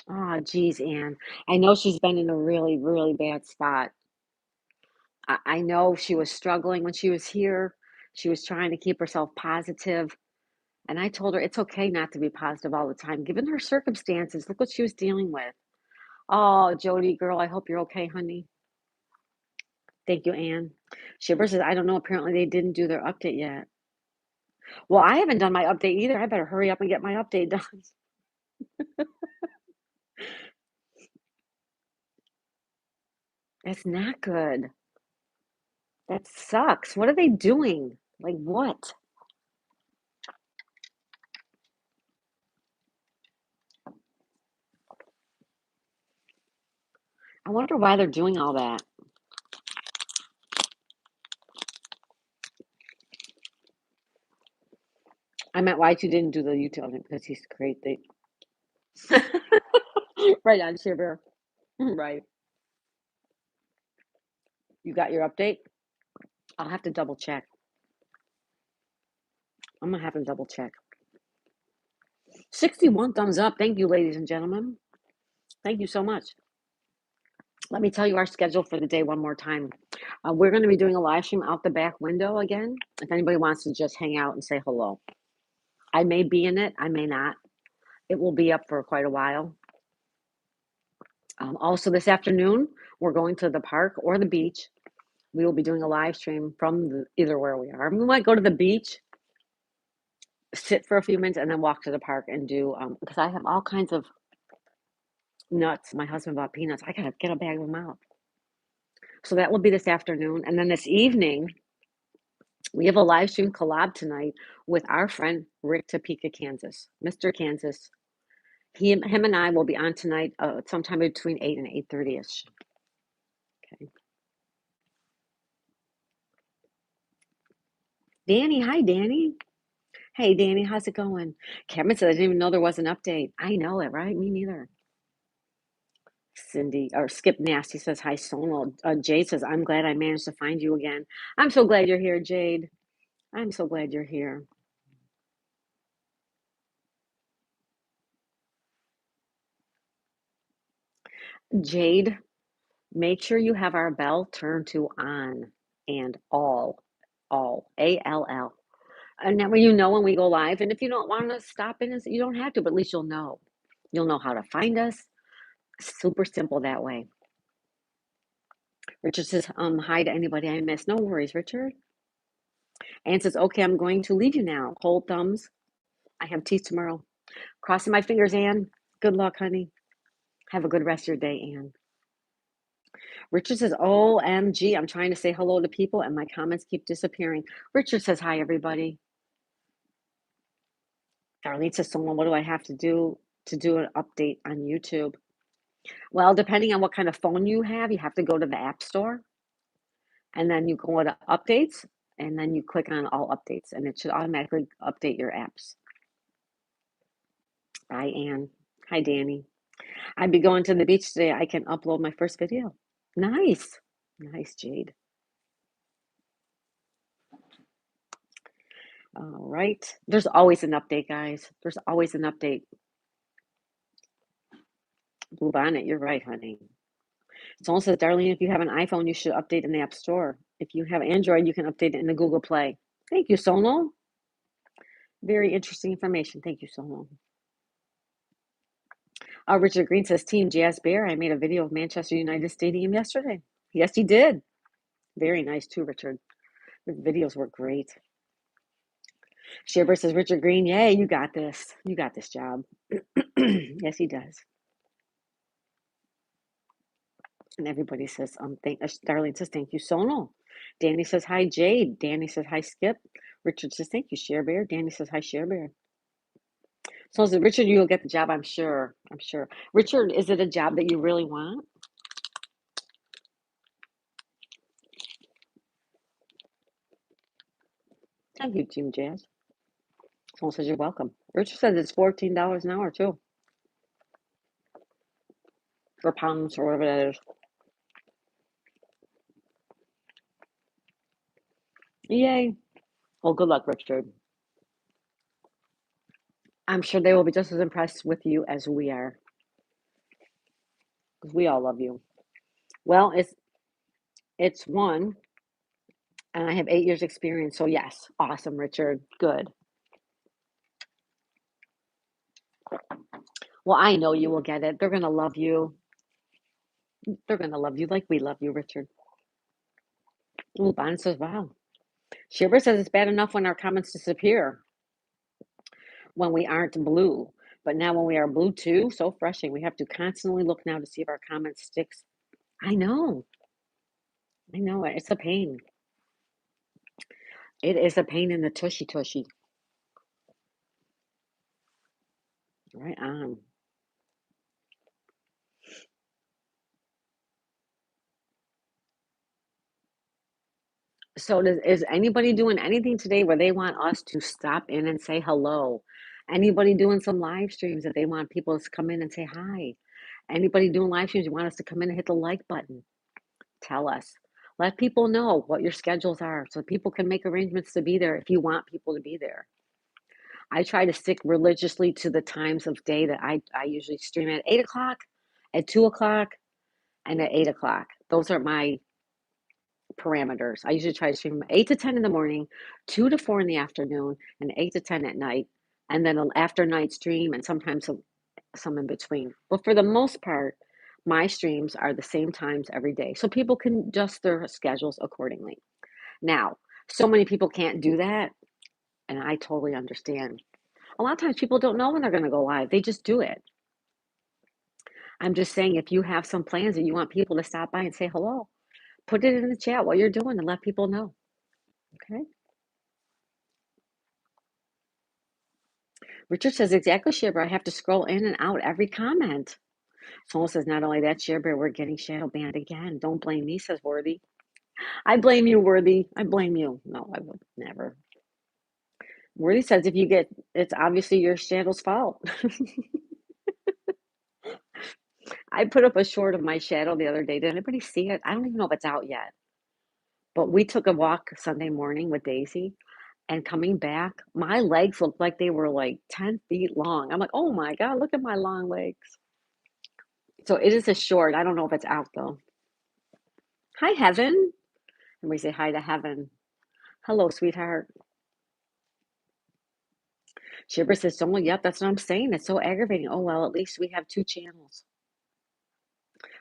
Oh, geez, Anne. I know she's been in a really, really bad spot. I know she was struggling when she was here. She was trying to keep herself positive. And I told her it's okay not to be positive all the time, given her circumstances. Look what she was dealing with. Oh, Jody, girl, I hope you're okay, honey. Thank you, Anne. Shipper says, I don't know. Apparently, they didn't do their update yet. Well, I haven't done my update either. I better hurry up and get my update done. That's not good. That sucks. What are they doing? Like what? I wonder why they're doing all that. I meant Y2 didn't do the YouTube on it because he's great. They right on, Sugar. Right. You got your update? I'll have to double check. I'm gonna have to double check. 61 thumbs up. Thank you, ladies and gentlemen. Thank you so much. Let me tell you our schedule for the day one more time. We're going to be doing a live stream out the back window again. If anybody wants to just hang out and say hello, I may be in it. I may not. It will be up for quite a while. Also, this afternoon, we're going to the park or the beach. We will be doing a live stream from either where we are. We might go to the beach, sit for a few minutes, and then walk to the park and do, because I have all kinds of nuts. My husband bought peanuts. I got to get a bag of them out. So that will be this afternoon. And then this evening, we have a live stream collab tonight with our friend Rick Topeka, Kansas. Mr. Kansas. Him and I will be on tonight sometime between 8 and 8:30ish. Okay. Danny, hi Danny. Hey Danny, how's it going? Cameron said I didn't even know there was an update. I know it, right? Me neither. Cindy or Skip Nasty says hi Sonal. Jade says I'm glad I managed to find you again. I'm so glad you're here, Jade. I'm so glad you're here. Jade, make sure you have our bell turned to on and all, ALL. And that way you know when we go live. And if you don't want to stop in, you don't have to, but at least you'll know. You'll know how to find us. Super simple that way. Richard says, hi to anybody I missed. No worries, Richard. Anne says, okay, I'm going to leave you now. Hold thumbs. I have teeth tomorrow. Crossing my fingers, Anne. Good luck, honey. Have a good rest of your day, Anne. Richard says, OMG, I'm trying to say hello to people and my comments keep disappearing. Richard says, hi, everybody. Darlene says, someone, what do I have to do an update on YouTube? Well, depending on what kind of phone you have to go to the App Store and then you go to updates and then you click on all updates and it should automatically update your apps. Bye, Anne. Hi, Danny. I'd be going to the beach today. I can upload my first video. Nice. Nice, Jade. All right. There's always an update, guys. There's always an update. Blue Bonnet, you're right, honey. Someone says, Darlene, if you have an iPhone, you should update in the App Store. If you have Android, you can update it in the Google Play. Thank you, Sonal. Very interesting information. Thank you, Sonal. Richard Green says, Team Jazz Bear, I made a video of Manchester United Stadium yesterday. Yes, he did. Very nice, too, Richard. The videos were great. Shaver says, Richard Green, yay, you got this. You got this job. Yes, he does. And everybody says, Darlene says, thank you, Sonal. Danny says, hi, Jade. Danny says, hi, Skip. Richard says, thank you, Share Bear. Danny says, hi, Share Bear. So says, Richard, you'll get the job, I'm sure. I'm sure. Richard, is it a job that you really want? Thank you, Team Jazz. Someone says, you're welcome. Richard says it's $14 an hour, too. Or pounds, or whatever that is. Yay. Well, good luck, Richard. I'm sure they will be just as impressed with you as we are. Because we all love you. Well, it's one, and I have 8 years experience. So yes, awesome, Richard. Good. Well, I know you will get it. They're going to love you. They're going to love you like we love you, Richard. Ooh, Bon says, wow. Shivers says it's bad enough when our comments disappear when we aren't blue. But now when we are blue too, so frustrating. We have to constantly look now to see if our comment sticks. I know. I know. It's a pain. It is a pain in the tushy tushy. Right on. So is anybody doing anything today where they want us to stop in and say hello? Anybody doing some live streams that they want people to come in and say hi? Anybody doing live streams you want us to come in and hit the like button? Tell us. Let people know what your schedules are so people can make arrangements to be there if you want people to be there. I try to stick religiously to the times of day that I usually stream at 8 o'clock, at 2 o'clock, and at 8 o'clock. Those are my parameters. I usually try to stream 8 to 10 in the morning, 2 to 4 in the afternoon, and 8 to 10 at night, and then an after night stream and sometimes some in between. But for the most part, my streams are the same times every day. So people can adjust their schedules accordingly. Now, so many people can't do that, and I totally understand. A lot of times people don't know when they're going to go live. They just do it. I'm just saying if you have some plans and you want people to stop by and say hello, put it in the chat what you're doing and let people know. Okay. Richard says, exactly, Share I have to scroll in and out every comment. Someone says, not only that, Share we're getting shadow banned again. Don't blame me, says Worthy. I blame you, Worthy. I blame you. No, I would never. Worthy says, if you get, it's obviously your shadow's fault. I put up a short of my shadow the other day. Did anybody see it? I don't even know if it's out yet. But we took a walk Sunday morning with Daisy, and coming back, my legs looked like they were like 10 feet long. I'm like, oh my God, look at my long legs. So it is a short. I don't know if it's out though. Hi, Heaven. And we say hi to Heaven. Hello, sweetheart. Shibber says, oh, yep, that's what I'm saying. It's so aggravating. Oh, well, at least we have two channels.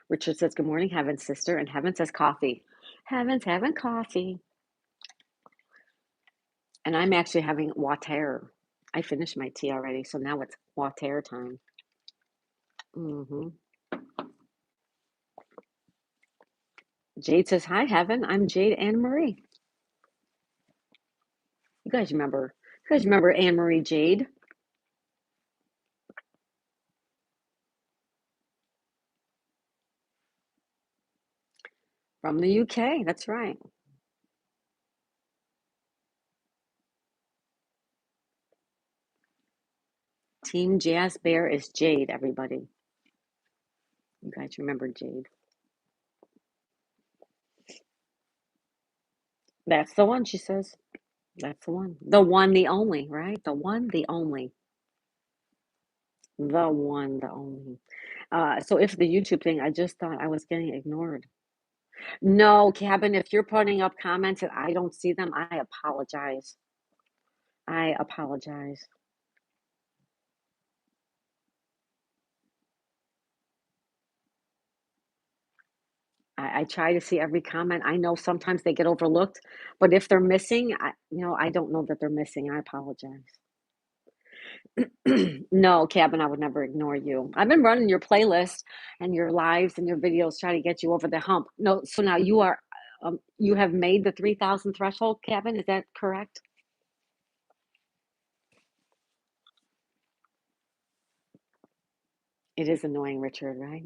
Richard says, good morning, Heaven's sister. And Heaven says, coffee. Heaven's having coffee. And I'm actually having water. I finished my tea already, so now it's water time. Jade says, hi, Heaven. I'm Jade Anne Marie. You guys remember Anne Marie Jade? From the UK, that's right. Team Jazz Bear is Jade, everybody. You guys remember Jade. That's the one, she says. That's the one. The one, the only, right? The one, the only. The one, the only. So if the YouTube thing, I just thought I was getting ignored. No, Cabin, if you're putting up comments and I don't see them, I apologize. I apologize. I try to see every comment. I know sometimes they get overlooked, but if they're missing, I don't know that they're missing. I apologize. No, Cabin, I would never ignore you. I've been running your playlist and your lives and your videos trying to get you over the hump. No, so now you have made the 3,000 threshold, Cabin. Is that correct? It is annoying, Richard, right?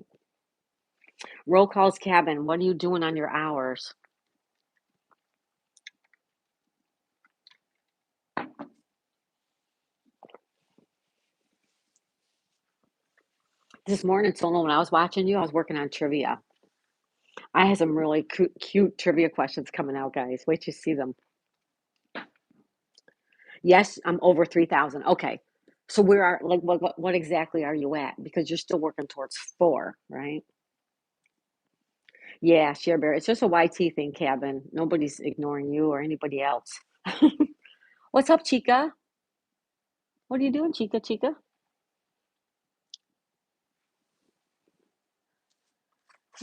Roll calls, Cabin. What are you doing on your hours? This morning, Solo, when I was watching you, I was working on trivia. I had some really cute trivia questions coming out, guys. Wait till you see them. Yes, I'm over 3,000. Okay. So where are like what exactly are you at? Because you're still working towards four, right? Yeah, share bear. It's just a YT thing, Cabin. Nobody's ignoring you or anybody else. What's up, Chica? What are you doing, Chica? Chica?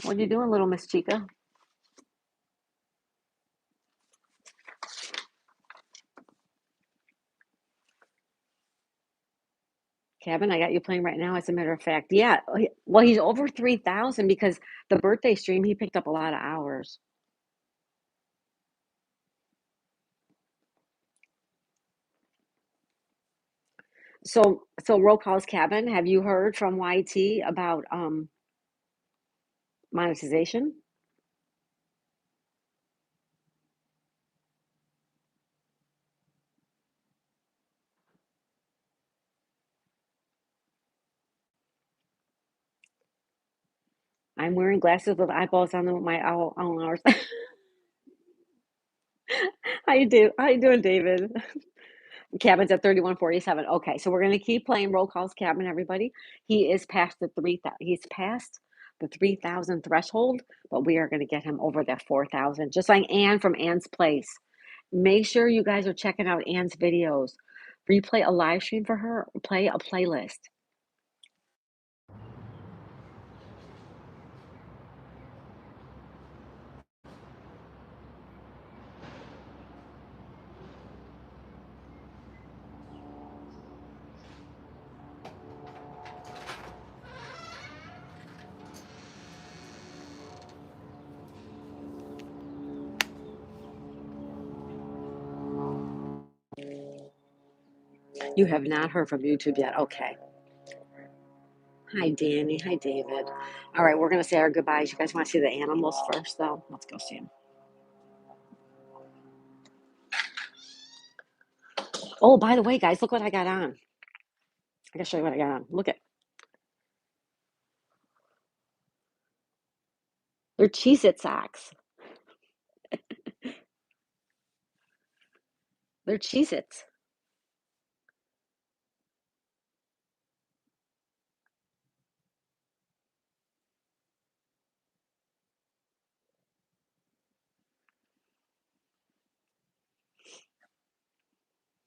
What are you doing, little Miss Chica? Cabin, I got you playing right now, as a matter of fact. Yeah, well, he's over 3,000 because the birthday stream, he picked up a lot of hours. So Roll Call's Cabin, have you heard from YT about monetization? I'm wearing glasses with eyeballs on them with my owl hours. How you doing, David? Cabin's at 3147. Okay, so we're gonna keep playing Roll Call's Cabin, everybody. He is past the 3,000. He's past the 3,000 threshold, but we are gonna get him over that 4,000, just like Anne from Anne's Place. Make sure you guys are checking out Anne's videos. Replay a live stream for her, play a playlist. You have not heard from YouTube yet. Okay. Hi, Danny. Hi, David. All right, we're going to say our goodbyes. You guys want to see the animals first, though? Let's go see them. Oh, by the way, guys, look what I got on. I got to show you what I got on. Look at, they're Cheez-It socks. They're Cheez-Its.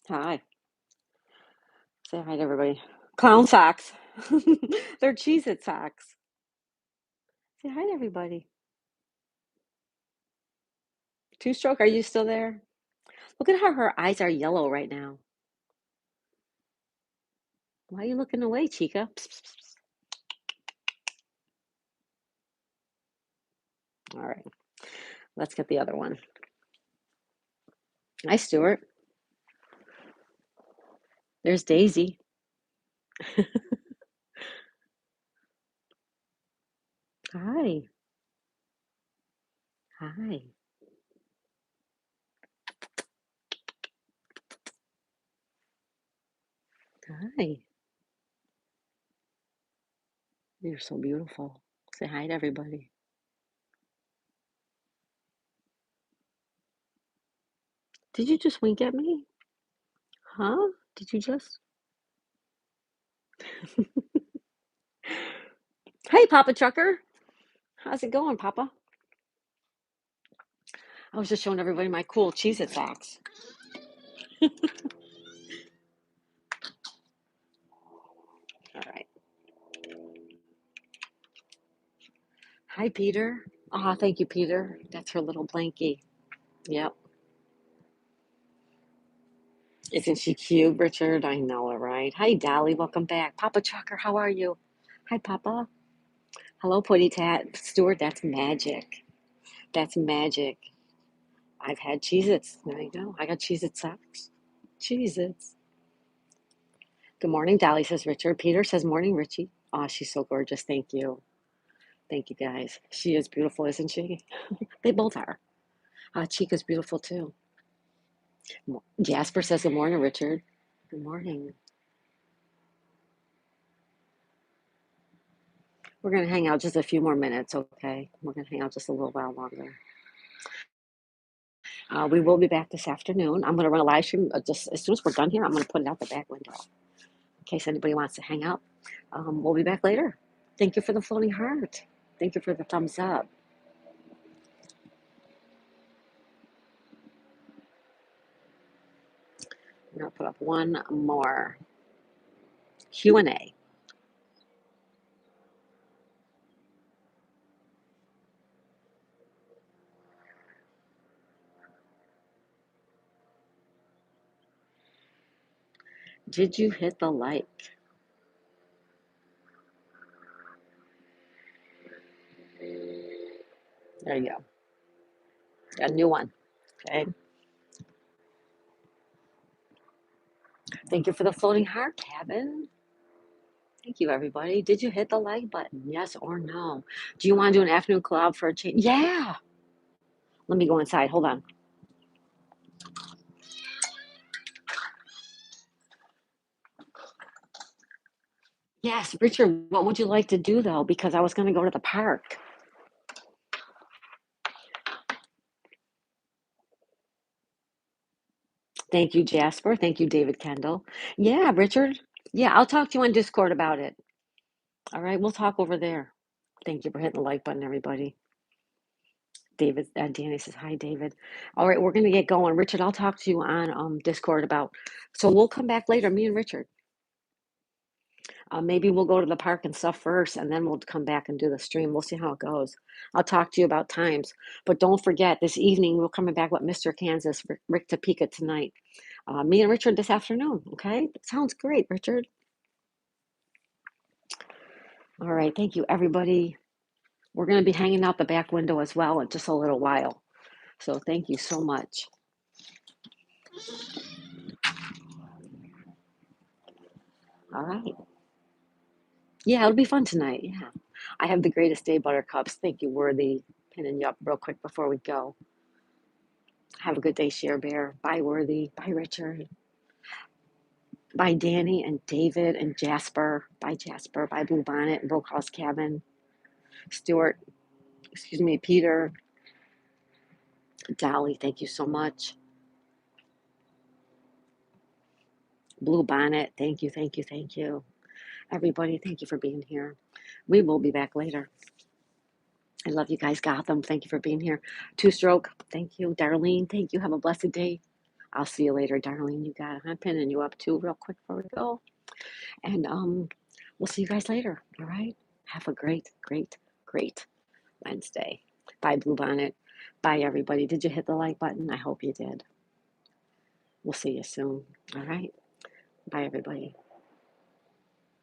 Hi. Say hi to everybody. Clown socks. They're Cheez-It socks. Say hi to everybody. Two Stroke, are you still there? Look at how her eyes are yellow right now. Why are you looking away, Chica? Psst, psst, psst. All right, let's get the other one. Hi, Stuart. There's Daisy. Hi. Hi. Hi. You're so beautiful. Say hi to everybody. Did you just wink at me? Huh? Did you just? Hey, Papa Chucker. How's it going, Papa? I was just showing everybody my cool Cheez-It socks. All right. Hi, Peter. Ah, thank you, Peter. That's her little blankie. Yep. Isn't she cute, Richard? I know it, right? Hi, Dolly. Welcome back. Papa Chucker, how are you? Hi, Papa. Hello, Putty Tat. Stuart, that's magic. That's magic. I've had Cheez-Its. There you go. I got Cheez-It socks. Cheez-Its. Good morning, Dolly, says Richard. Peter says, morning, Richie. Oh, she's so gorgeous. Thank you. Thank you, guys. She is beautiful, isn't she? They both are. Chica's beautiful, too. Jasper says, good morning, Richard. Good morning. We're going to hang out just a few more minutes, okay? We're going to hang out just a little while longer. We will be back this afternoon. I'm going to run a live stream just as soon as we're done here. I'm going to put it out the back window in case anybody wants to hang out. We'll be back later. Thank you for the floating heart. Thank you for the thumbs up. I'm going to put up one more Q&A. Did you hit the like? There you go. Got a new one. Okay. Thank you for the floating heart, Kevin. Thank you, everybody. Did you hit the like button? Yes or no? Do you want to do an afternoon club for a change? Yeah. Let me go inside. Hold on. Yes, Richard, what would you like to do though? Because I was going to go to the park. Thank you, Jasper. Thank you, David Kendall. Yeah, Richard. Yeah, I'll talk to you on Discord about it. All right, we'll talk over there. Thank you for hitting the like button, everybody. David, Danny says hi, David. All right, we're gonna get going. Richard, I'll talk to you on Discord about. So we'll come back later, me and Richard. Maybe we'll go to the park and stuff first, and then we'll come back and do the stream. We'll see how it goes. I'll talk to you about times, but don't forget this evening we're coming back with Mr. Kansas, Rick Topeka tonight. Me and Richard this afternoon. Okay, sounds great, Richard. All right, thank you, everybody. We're going to be hanging out the back window as well in just a little while. So thank you so much. All right. Yeah, it'll be fun tonight. Yeah. I have the greatest day, Buttercups. Thank you, Worthy. Pinning you up real quick before we go. Have a good day, Share Bear. Bye, Worthy. Bye, Richard. Bye, Danny and David and Jasper. Bye, Jasper. Bye, Blue Bonnet and Brokehouse Cabin. Stuart, excuse me, Peter. Dolly, thank you so much. Blue Bonnet, thank you, thank you, thank you. Everybody, thank you for being here. We will be back later. I love you guys. Gotham, thank you for being here. Two Stroke, thank you. Darlene, thank you. Have a blessed day. I'll see you later, Darlene. You got it. I'm pinning you up too, real quick before we go. And we'll see you guys later. All right. Have a great, great, great Wednesday. Bye, Bluebonnet. Bye, everybody. Did you hit the like button? I hope you did. We'll see you soon. All right. Bye, everybody.